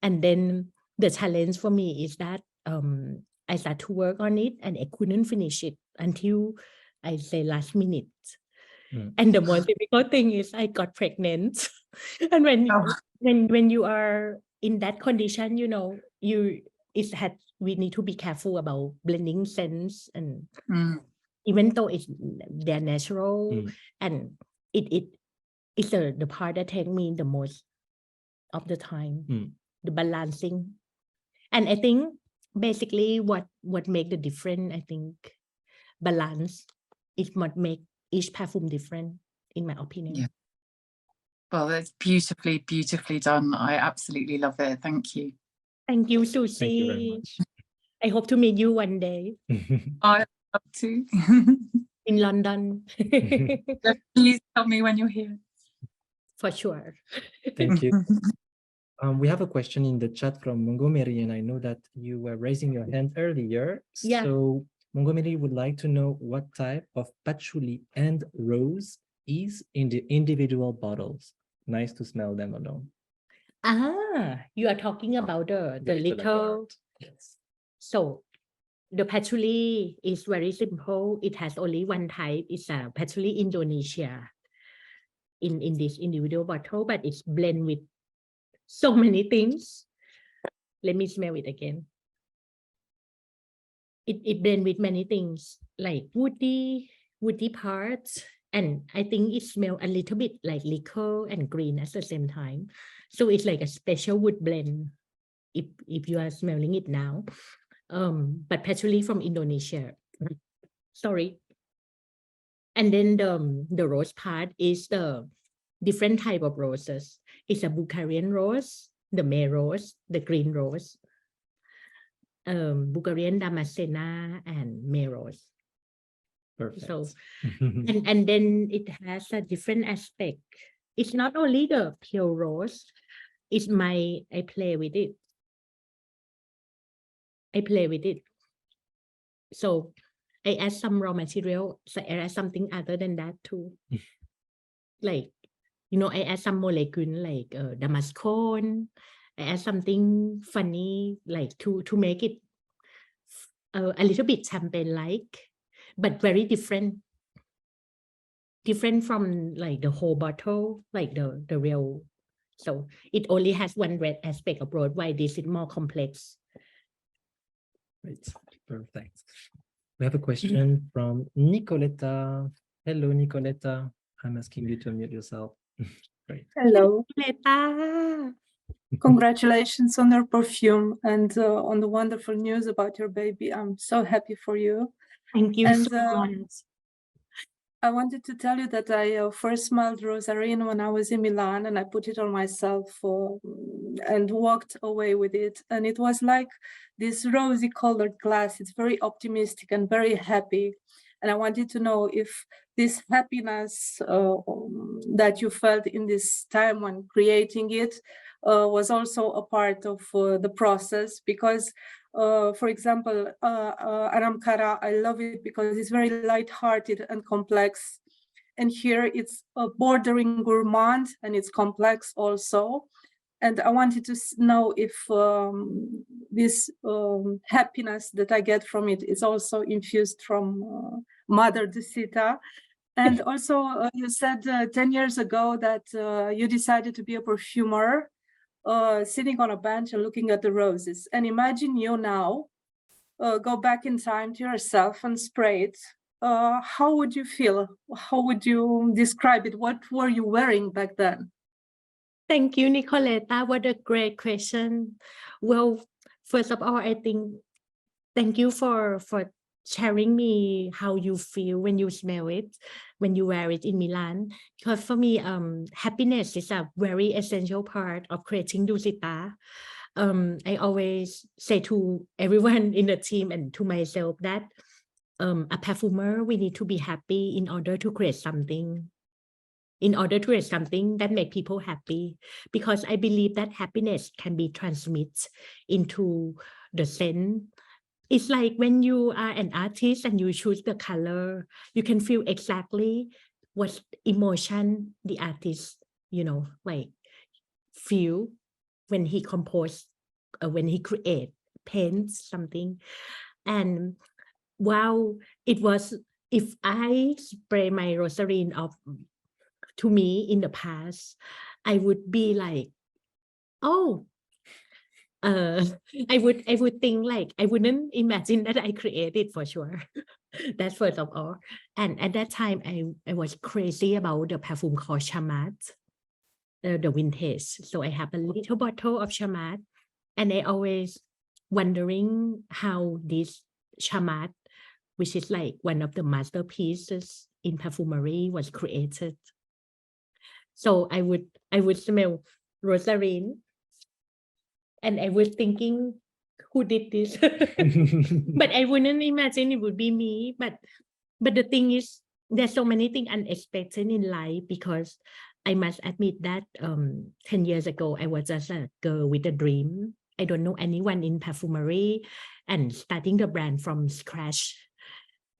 And then the challenge for me is that I started to work on it and I couldn't finish it until I say last minute. And the most difficult thing is I got pregnant. And when you are in that condition, we need to be careful about blending scents, and even though they're natural, and it's the part that takes me the most of the time, the balancing. And I think basically what make the difference, I think balance is what make each perfume different, in my opinion. Yeah. Well, that's beautifully done. I absolutely love it. Thank you. Thank you, Susie. Thank you very much. I hope to meet you one day. I love to. In London. Please tell me when you're here. For sure. Thank you. We have a question in the chat from Montgomery, and I know that you were raising your hand earlier. Yeah. So Montgomery would like to know what type of Patchouli and Rose is in the individual bottles. Nice to smell them alone. You are talking about the little. Yes. So the Patchouli is very simple. It has only one type. It's a Patchouli Indonesia in this individual bottle, but it's blended with so many things. Let me smell it again. It blends with many things, like woody parts, and I think it smells a little bit like liquor and green at the same time. So it's like a special wood blend if you are smelling it now. But Patchouli from Indonesia. Sorry. And then the rose part is the different type of roses. It's a Bulgarian rose, the May rose, the green rose, Bulgarian Damascena, and May rose. Perfect. So, and then it has a different aspect. It's not only the pure rose. It's I play with it. I play with it. So I add some raw material. So I add something other than that too. Like, I add some molecule like damascone. I add something funny, like to make it a little bit champagne-like, but very different from like the whole bottle, like the real. So it only has one red aspect of rose. Why this is more complex? Right. Perfect. We have a question from Nicoletta. Hello, Nicoletta. I'm asking you to unmute yourself. Great. Hello. Nicoletta. Congratulations on your perfume and on the wonderful news about your baby. I'm so happy for you. Thank you and, so much. I wanted to tell you that I first smelled Rosarine when I was in Milan, and I put it on myself and walked away with it. And it was like this rosy colored glass. It's very optimistic and very happy. And I wanted to know if this happiness that you felt in this time when creating it was also a part of the process, because for example, Aram Kara, I love it because it's very light-hearted and complex. And here it's bordering gourmand and it's complex also. And I wanted to know if this happiness that I get from it is also infused from Mother Dusita. And also you said 10 years ago that you decided to be a perfumer, sitting on a bench and looking at the roses. And imagine you now go back in time to yourself and spray it. How would you feel? How would you describe it? What were you wearing back then? Thank you, Nicoletta. What a great question. Well, first of all, I think thank you for sharing me how you feel when you smell it, when you wear it in Milan. Because for me, happiness is a very essential part of creating Dusita. I always say to everyone in the team and to myself that a perfumer, we need to be happy in order to create something. In order to create something that make people happy, because I believe that happiness can be transmitted into the scent. It's like when you are an artist and you choose the color, you can feel exactly what emotion the artist, like feel when he compose, when he create, paints something. And wow, it was, if I spray my Rosarine to me in the past, I would be like, oh, I would think like, I wouldn't imagine that I created for sure. That's first of all. And at that time, I was crazy about the perfume called Chamat, the vintage. So I have a little bottle of Chamat, and I always wondering how this Chamat, which is like one of the masterpieces in perfumery, was created. So I would smell Rosarine, and I was thinking, who did this? But I wouldn't imagine it would be me. But the thing is, there's so many things unexpected in life, because I must admit that 10 years ago, I was just a girl with a dream. I don't know anyone in perfumery, and starting the brand from scratch.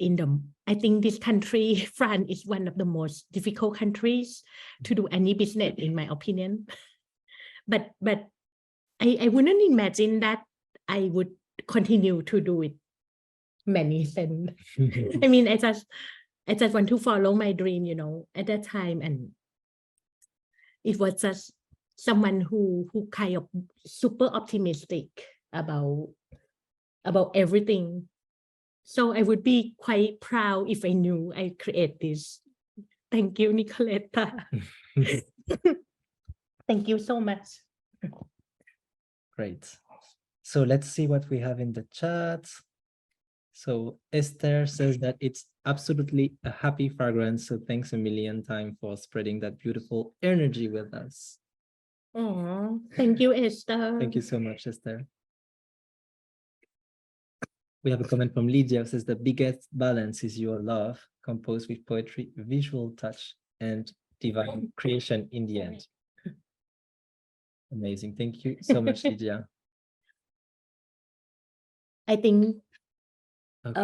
I think this country, France, is one of the most difficult countries to do any business, in my opinion. But I wouldn't imagine that I would continue to do it many times. I mean, I just want to follow my dream, at that time, and it was just someone who kind of super optimistic about everything. So I would be quite proud if I knew I create this. Thank you, Nicoletta. Thank you so much. Great. So let's see what we have in the chat. So Esther says that it's absolutely a happy fragrance. So thanks a million times for spreading that beautiful energy with us. Oh, thank you, Esther. Thank you so much, Esther. We have a comment from Lydia who says the biggest balance is your love, composed with poetry, visual touch, and divine creation in the end. Amazing. Thank you so much, Lydia. I think Okay.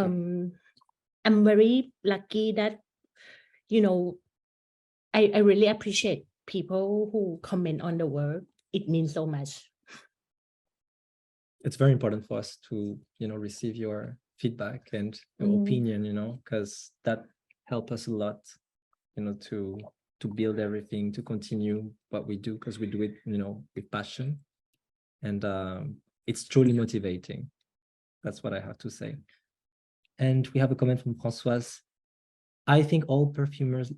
I'm very lucky that, you know, I really appreciate people who comment on the work. It means so much. It's very important for us to, you know, receive your feedback and your opinion, you know, because that helps us a lot, you know, to build everything, to continue what we do, because we do it, you know, with passion. And it's truly motivating. That's what I have to say. And we have a comment from Francoise. I think all perfumes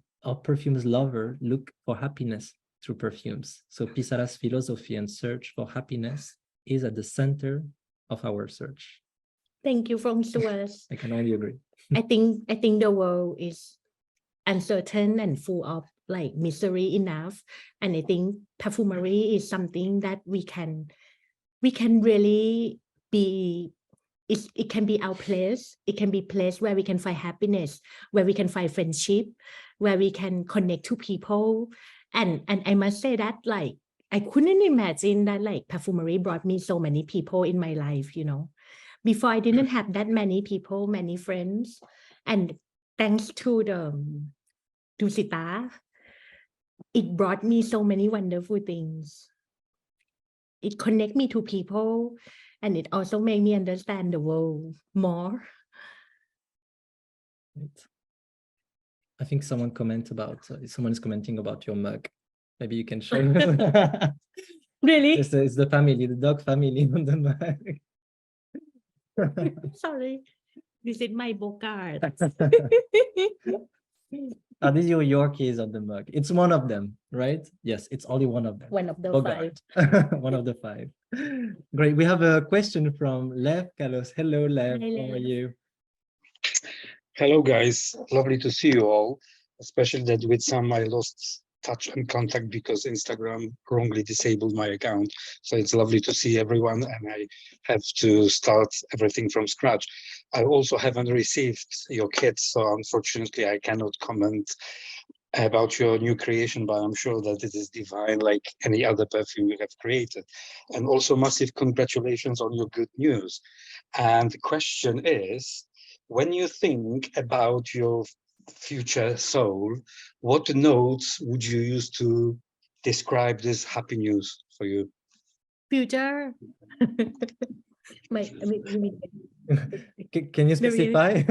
lover look for happiness through perfumes. So Pissara's philosophy and search for happiness is at the center of our search. Thank you, Francoise. I can only agree. I think the world is uncertain and full of like misery enough. And I think perfumery is something that we can really be. It can be our place. It can be a place where we can find happiness, where we can find friendship, where we can connect to people. And I must say that, like, I couldn't imagine that like perfumery brought me so many people in my life, you know. Before I didn't have that many people, many friends. And thanks to the Dusita, it brought me so many wonderful things. It connect me to people. And it also made me understand the world more. I think someone is commenting about your mug. Maybe you can show. Really? It's the family, the dog family on the mug. Sorry, this is my Bogart. Are these your Yorkies on the mug? It's one of them, right? Yes, it's only one of them. One of the Bogart. 5. One of the 5. Great. We have a question from Lev Carlos. Hello, Lev. Hi, How are Lev. you? Hello, guys. Lovely to see you all, especially that with some I lost touch and contact because Instagram wrongly disabled my account. So it's lovely to see everyone, and I have to start everything from scratch. I also haven't received your kit, so unfortunately I cannot comment about your new creation, but I'm sure that it is divine like any other perfume you have created. And also massive congratulations on your good news. And the question is, when you think about your future soul, what notes would you use to describe this happy news for you? Future. Can you specify?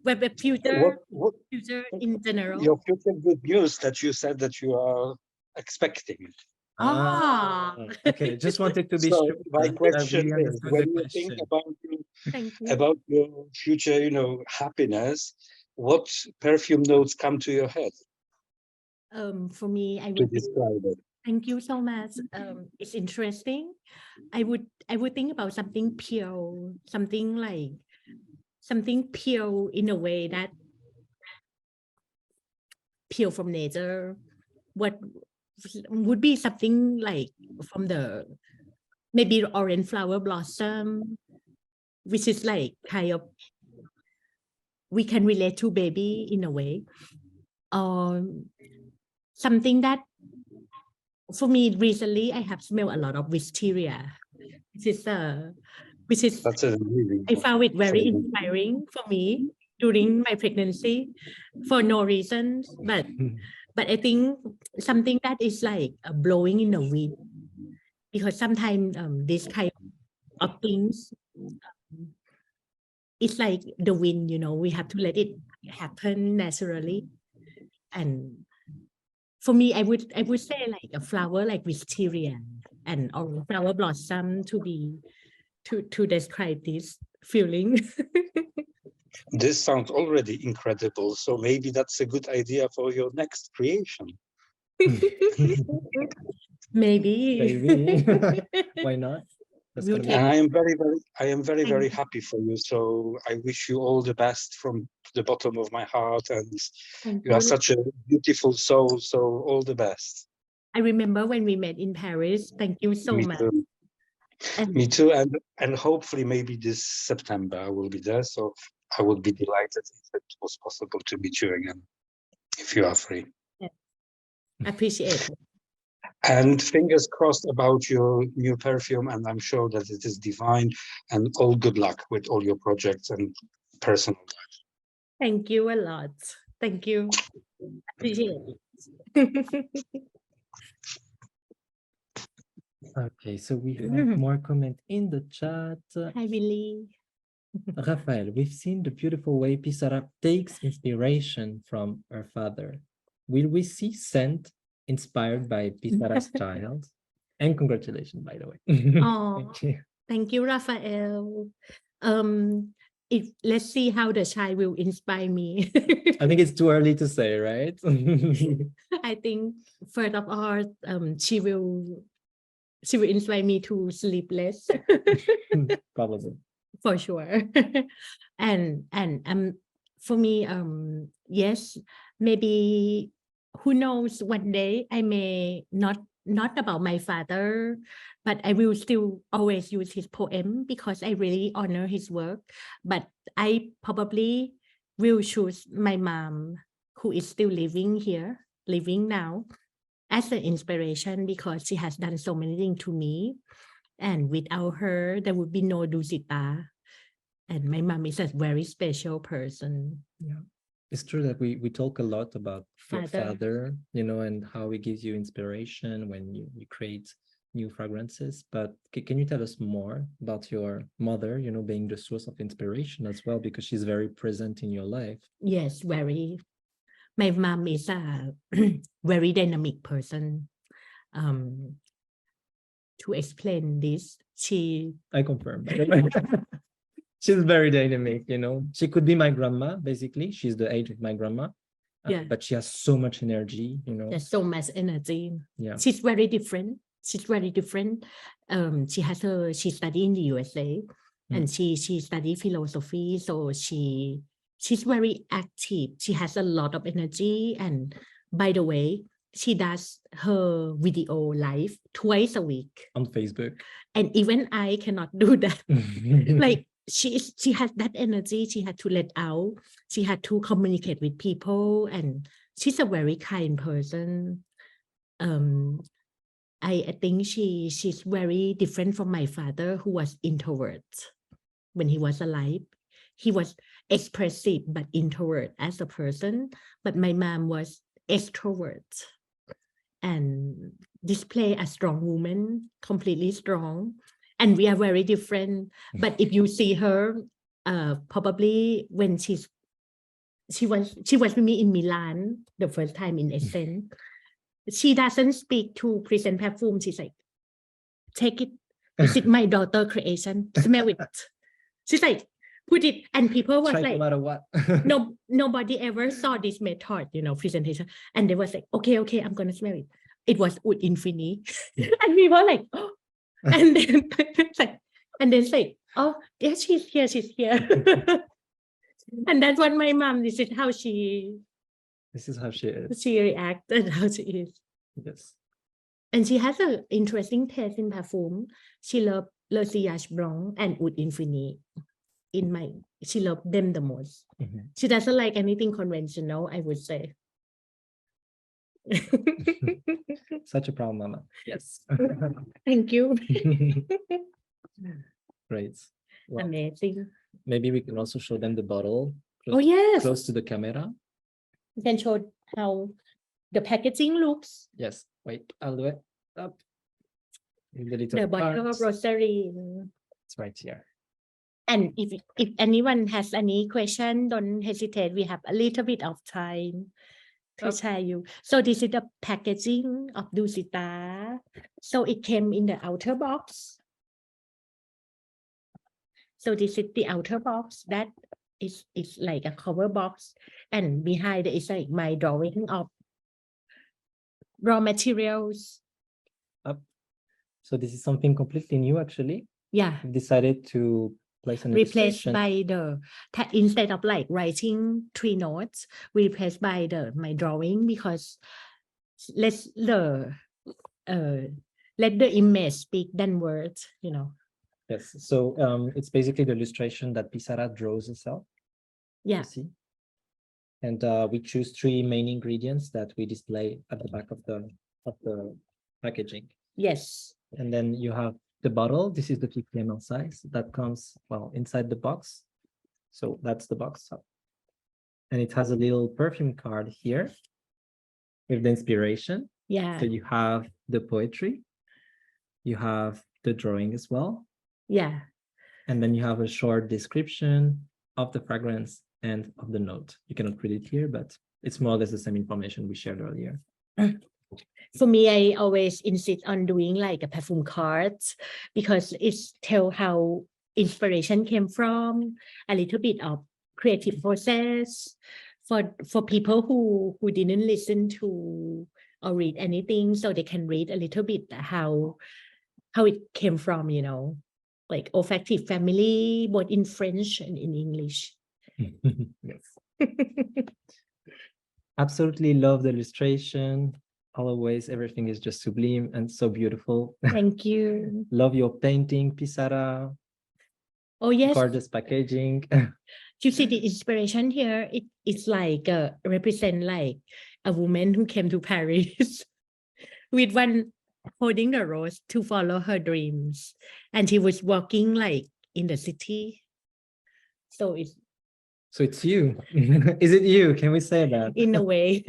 But future, what future in general. your future good news that you said that you are expecting? Okay, just wanted to be so sure. My question really is, when you think Thank about your future, you know, happiness, what perfume notes come to your head For me, I to would describe it? Thank you so much. It's interesting. I would think about something pure, something pure in a way that pure from nature. What would be something like from the maybe orange flower blossom, which is like kind of we can relate to baby in a way. Something that for me recently I have smelled a lot of wisteria, which is That's amazing. I found it very inspiring for me during my pregnancy for no reason, but I think something that is like blowing in the wind, because sometimes this kind of things it's like the wind, you know, we have to let it happen naturally. And for me, I would say like a flower like wisteria and or flower blossom to describe this feeling. This sounds already incredible. So maybe that's a good idea for your next creation. Maybe. Why not? And I am very happy for you. So I wish you all the best from the bottom of my heart. And you are such a beautiful soul. So all the best. I remember when we met in Paris. Thank you so much. Too. Me too, and hopefully maybe this September I will be there. So I would be delighted if it was possible to meet you again, if you are free. Yes. Appreciate it. And fingers crossed about your new perfume, and I'm sure that it is divine. And all good luck with all your projects and personal life. Thank you a lot. Thank you. Appreciate it. Okay, so we have more comment in the chat. Hi, Willie. Rafael, we've seen the beautiful way Pissara takes inspiration from her father. Will we see scent inspired by Pissara's child? And congratulations, by the way. Oh, thank you, Rafael. Let's see how the child will inspire me. I think it's too early to say, right? I think first of all, she will inspire me to sleep less. Probably. For sure. and for me, yes, maybe who knows, one day I may not about my father, but I will still always use his poem because I really honor his work. But I probably will choose my mom, who is still living now, as an inspiration because she has done so many things to me. And without her, there would be no Dusita. And my mom is a very special person. Yeah. It's true that we talk a lot about your father, you know, and how he gives you inspiration when you create new fragrances. But can you tell us more about your mother, you know, being the source of inspiration as well, because she's very present in your life? Yes, very. My mom is a very dynamic person. To explain this, I confirm. She's very dynamic, you know. She could be my grandma, basically. She's the age of my grandma. Yeah. But she has so much energy, you know. There's so much energy. Yeah. She's very different. She studied in the USA and she studied philosophy. So she's very active. She has a lot of energy. And by the way, she does her video live twice a week on Facebook. And even I cannot do that. Like she has that energy. She had to let out. She had to communicate with people, and she's a very kind person. I think she's very different from my father, who was introvert when he was alive. He was expressive but introvert as a person. But my mom was extrovert and display a strong woman, completely strong. And we are very different. But if you see her, probably when she was with me in Milan the first time in Essence, she doesn't speak to present perfume. She's like, take it. Is it my daughter creation? Smell it. She's like, put it. And people was like, no matter what. Nobody ever saw this method, you know, presentation. And they was like, okay, I'm going to smell it. It was Oud Infinity. And we were like, oh. And then it's like, oh, yeah, she's here. And that's what my mom, this is how she is. She reacts and how she is. Yes. And she has an interesting taste in perfume. She loves Le Sillage Blanc and Oud Infinity. She loves them the most. Mm-hmm. She doesn't like anything conventional, I would say. Such a proud mama. Yes. Thank you. Great. Well, amazing. Maybe we can also show them the bottle. Close to the camera. You can show how the packaging looks. Yes. Wait, I'll do it. Up. The bottle of ROSARINE. It's right here. And if anyone has any question, don't hesitate. We have a little bit of time to share you. So this is the packaging of Dusita. So it came in the outer box. So this is the outer box. That is like a cover box. And behind it is like my drawing of raw materials. So this is something completely new, actually. Yeah. I've decided to place an replaced by instead of like writing 3 notes, replaced by my drawing, because the let the image speak than words, you know. Yes. So it's basically the illustration that Pissara draws itself. Yeah. You see. And we choose 3 main ingredients that we display at the back of the packaging. Yes. And then you have the bottle. This is the 50 ml size that comes, well, inside the box. So that's the box. And it has a little perfume card here with the inspiration. Yeah. So you have the poetry, you have the drawing as well. Yeah. And then you have a short description of the fragrance and of the note. You cannot read it here, but it's more or less the same information we shared earlier. For me, I always insist on doing like a perfume cards because it's tell how inspiration came from, a little bit of creative process for people who didn't listen to or read anything, so they can read a little bit how it came from, you know, like olfactive family, both in French and in English. Yes. Absolutely love the illustration. Always, everything is just sublime and so beautiful. Thank you. Love your painting, Pissara. Oh yes. Gorgeous packaging. You see the inspiration here. It's like represent like a woman who came to Paris with one holding the rose to follow her dreams, and she was walking like in the city. So it's you. Is it you? Can we say that? In a way.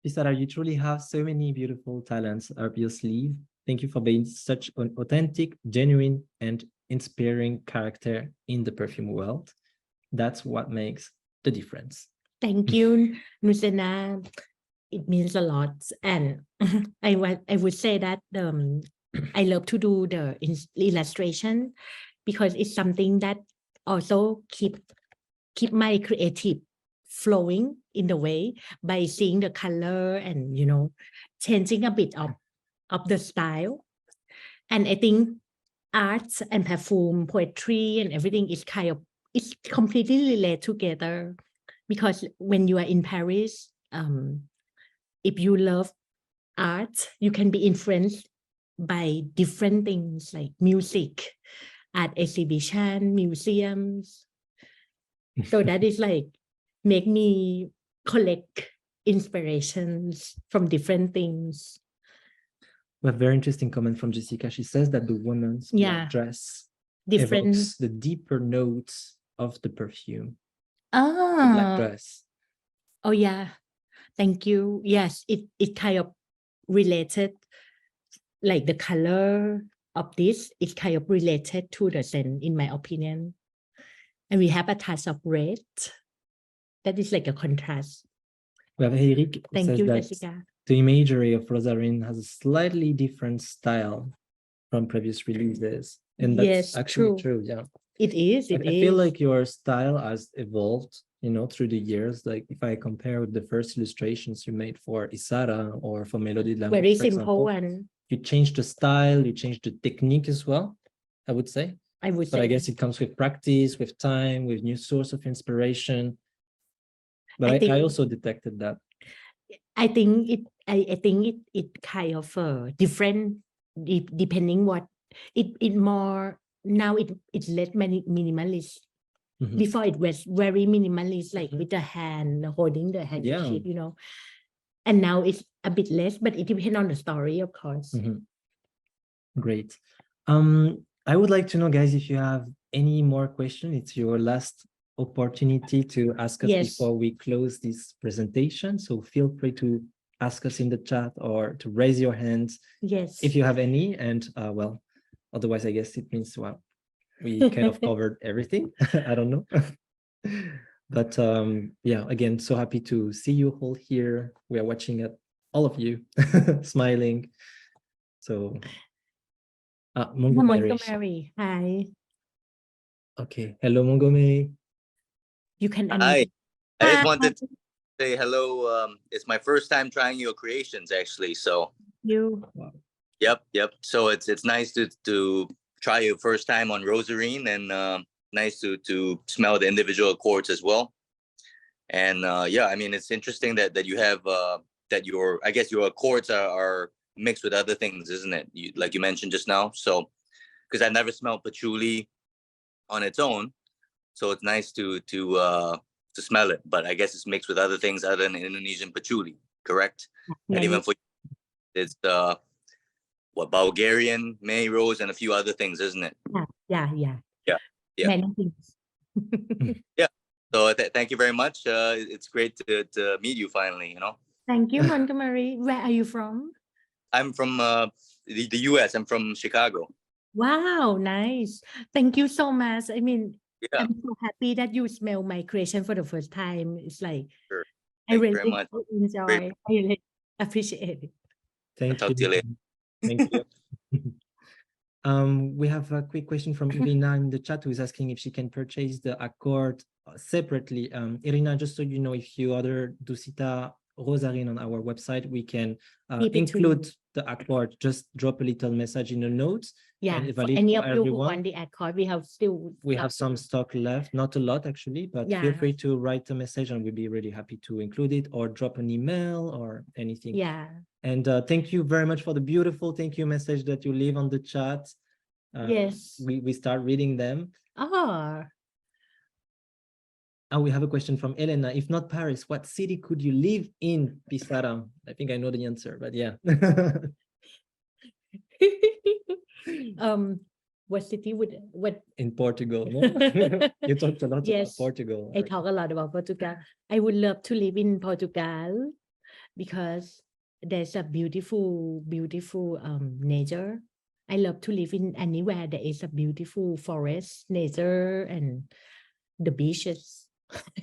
Pissara, you truly have so many beautiful talents up your sleeve. Thank you for being such an authentic, genuine, and inspiring character in the perfume world. That's what makes the difference. Thank you, Nusena. It means a lot. And I would say that I love to do the illustration because it's something that also keep my creative flowing in the way by seeing the color and, you know, changing a bit of the style. And I think art and perfume, poetry and everything is it's completely related together, because when you are in Paris, if you love art, you can be influenced by different things like music, art exhibition, museums. So that is like make me collect inspirations from different things. A very interesting comment from Jessica. She says that the woman's black dress evokes the deeper notes of the perfume. The black dress. Oh yeah, thank you. Yes, it kind of related, like the color of this is kind of related to the scent, in my opinion. And we have a touch of red. That is like a contrast. We have Eric who Thank says you, that Jessica. the imagery of Rosarine has a slightly different style from previous releases. And that's actually true. Yeah. It is. I feel like your style has evolved, you know, through the years. Like if I compare with the first illustrations you made for Pissara or for Melody de l'Amour, very simple one. You changed the style, you changed the technique as well, I would say. But I guess it comes with practice, with time, with new source of inspiration. But I also detected that. I think it kind of different depending what it more now. It's less minimalist. Before it was very minimalist, like with the hand holding the handkerchief, you know. And now it's a bit less, but it depends on the story, of course. Great. I would like to know, guys, if you have any more questions. It's your last opportunity to ask us before we close this presentation. So feel free to ask us in the chat or to raise your hands if you have any. And well, otherwise, I guess it means, well, we kind of covered everything. I don't know. But yeah, again, so happy to see you all here. We are watching at all of you smiling. So Montgomery, hi. Okay, hello Montgomery. You can Hi. I just wanted to say hello. It's my first time trying your creations, actually. So Yep. So it's nice to try your first time on Rosarine, and nice to smell the individual accords as well. And yeah, I mean, it's interesting that you have that I guess your accords are mixed with other things, isn't it? Like you mentioned just now. So, because I never smelled patchouli on its own, so it's nice to smell it. But I guess it's mixed with other things other than Indonesian patchouli, correct? And even for it's Bulgarian, May Rose, and a few other things, isn't it? Yeah. Many things. Yeah. So thank you very much. It's great to meet you finally. Thank you, Montgomery. Where are you from? I'm from the U.S. I'm from Chicago. Wow, nice. Thank you so much. I mean, Yeah. I'm so happy that you smell my creation for the first time. It's like, Sure. I really very much. enjoy. Great. I really appreciate it. Thank Talk to you later. Thank you. We have a quick question from Irina in the chat, who is asking if she can purchase the accord separately. Irina, just so you know, if you order Dusita ROSARINE on our website, we can include the accord. Just drop a little message in the notes. Yeah, and for any of you who want the accord, we have some stock left, not a lot actually, but feel free to write a message and we'll be really happy to include it, or drop an email or anything. Yeah. And thank you very much for the beautiful thank you message that you leave on the chat. Yes. We start reading them. We have a question from Elena. If not Paris, what city could you live in, Pissara? I think I know the answer, but yeah. What city would in Portugal? No? You talked a lot about Portugal. I talk a lot about Portugal. I would love to live in Portugal because there's a beautiful nature. I love to live in anywhere there is a beautiful forest, nature, and the beaches.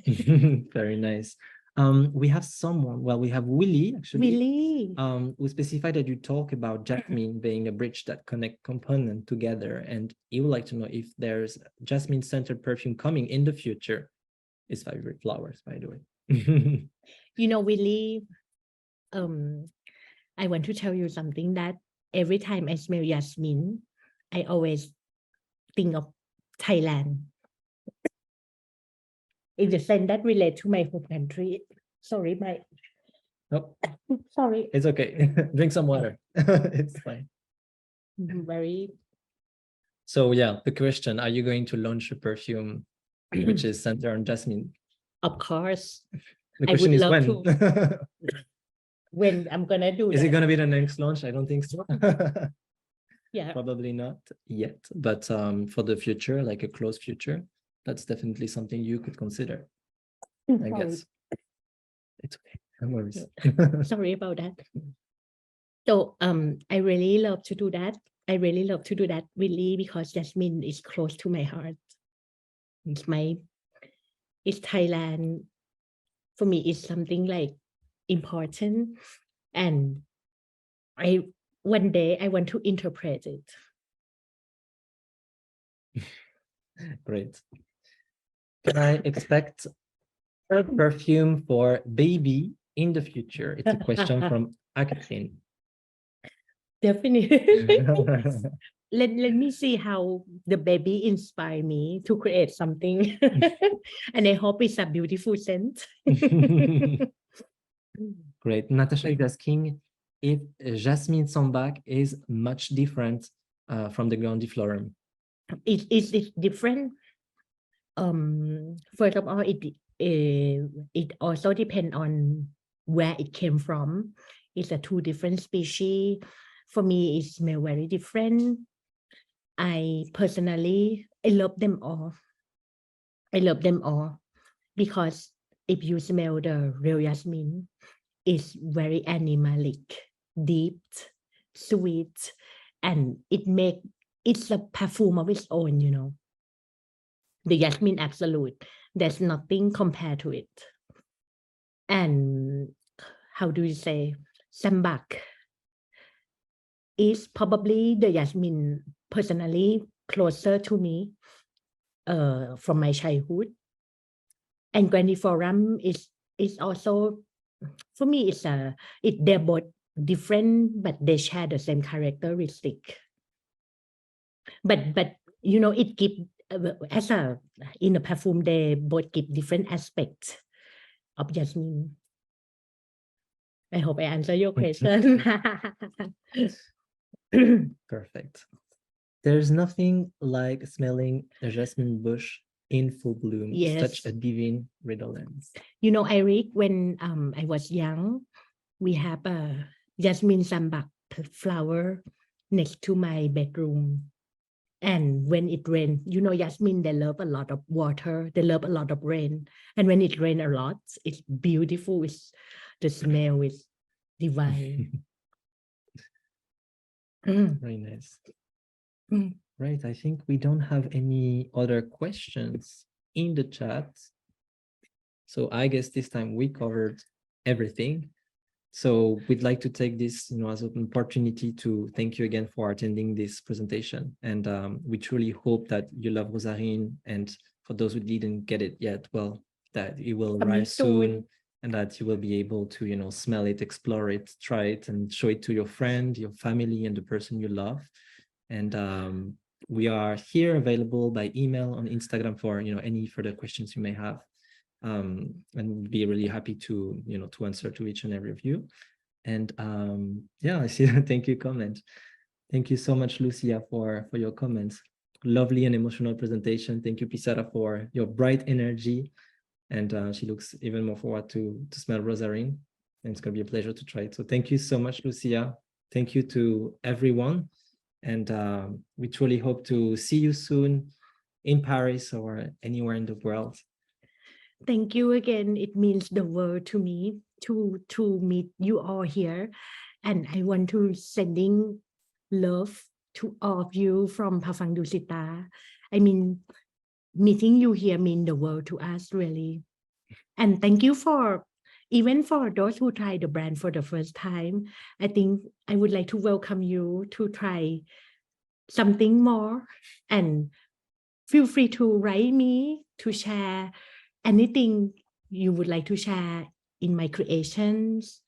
Very nice. We have someone, we have Willie actually, who specified that you talk about jasmine being a bridge that connect component together, and he would like to know if there's jasmine scented perfume coming in the future. His favorite flowers, by the way. You know, Willie, I want to tell you something, that every time I smell jasmine, I always think of Thailand. It's a scent that relates to my home country. Sorry, Mike. Nope. Sorry. It's okay. Drink some water. It's fine. So yeah, the question, are you going to launch a perfume which is centered on jasmine? Of course. The question is when. When I'm gonna do Is it gonna be the next launch? I don't think so. Yeah. Probably not yet, but for the future, like a close future, that's definitely something you could consider. I guess. It's okay. No worries. Sorry about that. So I really love to do that. I really love to do that, really, because jasmine is close to my heart. It's Thailand. For me, it's something like important, and one day I want to interpret it. Great. Can I expect a perfume for baby in the future? It's a question from Akatin. Definitely. Let me see how the baby inspired me to create something. And I hope it's a beautiful scent. Great. Natasha is asking if Jasmine Sambac is much different from the Grandiflorum. It's different. First of all, it also depends on where it came from. It's a two different species. For me, it smells very different. I personally, I love them all. I love them all because if you smell the real jasmine, it's very animalic, deep, sweet, and it's a perfume of its own, you know. The jasmine absolute, there's nothing compared to it. And how do you say, Sambac is probably the jasmine personally closer to me from my childhood. And Grandiflorum is also, for me, they're both different, but they share the same characteristic. But you know, it gives in a perfume, they both give different aspects of jasmine. I hope I answer your question. Perfect. There's nothing like smelling a jasmine bush in full bloom. Yes. Such a divine redolence. You know, Eric, when I was young, we have a jasmine sambac flower next to my bedroom. And when it rains, you know, jasmine, they love a lot of water. They love a lot of rain. And when it rains a lot, it's beautiful. The smell is divine. Very nice. Right. I think we don't have any other questions in the chat. So I guess this time we covered everything. So we'd like to take this, as an opportunity to thank you again for attending this presentation. And we truly hope that you love Rosarine. And for those who didn't get it yet, well, that it will arrive soon and that you will be able to, smell it, explore it, try it, and show it to your friend, your family, and the person you love. And we are here available by email on Instagram for, any further questions you may have. And we'd be really happy to to answer to each and every of you. And I see that thank you comment. Thank you so much, Lucia, for your comments. Lovely and emotional presentation. Thank you, Pissara, for your bright energy. And she looks even more forward to smell Rosarine, and it's going to be a pleasure to try it. So thank you so much, Lucia. Thank you to everyone, and we truly hope to see you soon in Paris or anywhere in the world. Thank you again. It means the world to me to meet you all here. And I want to sending love to all of you from Parfums Dusita. I mean, meeting you here means the world to us, really. And thank you even for those who try the brand for the first time. I think I would like to welcome you to try something more. And feel free to write me to share anything you would like to share in my creations.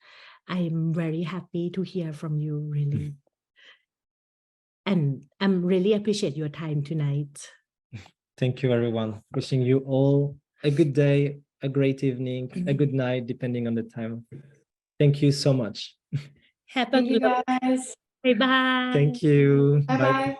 I'm very happy to hear from you, really. And I'm really appreciate your time tonight. Thank you, everyone. Wishing you all a good day, a great evening, a good night, depending on the time. Thank you so much. Have a good guys. Bye-bye. Thank you. Bye-bye.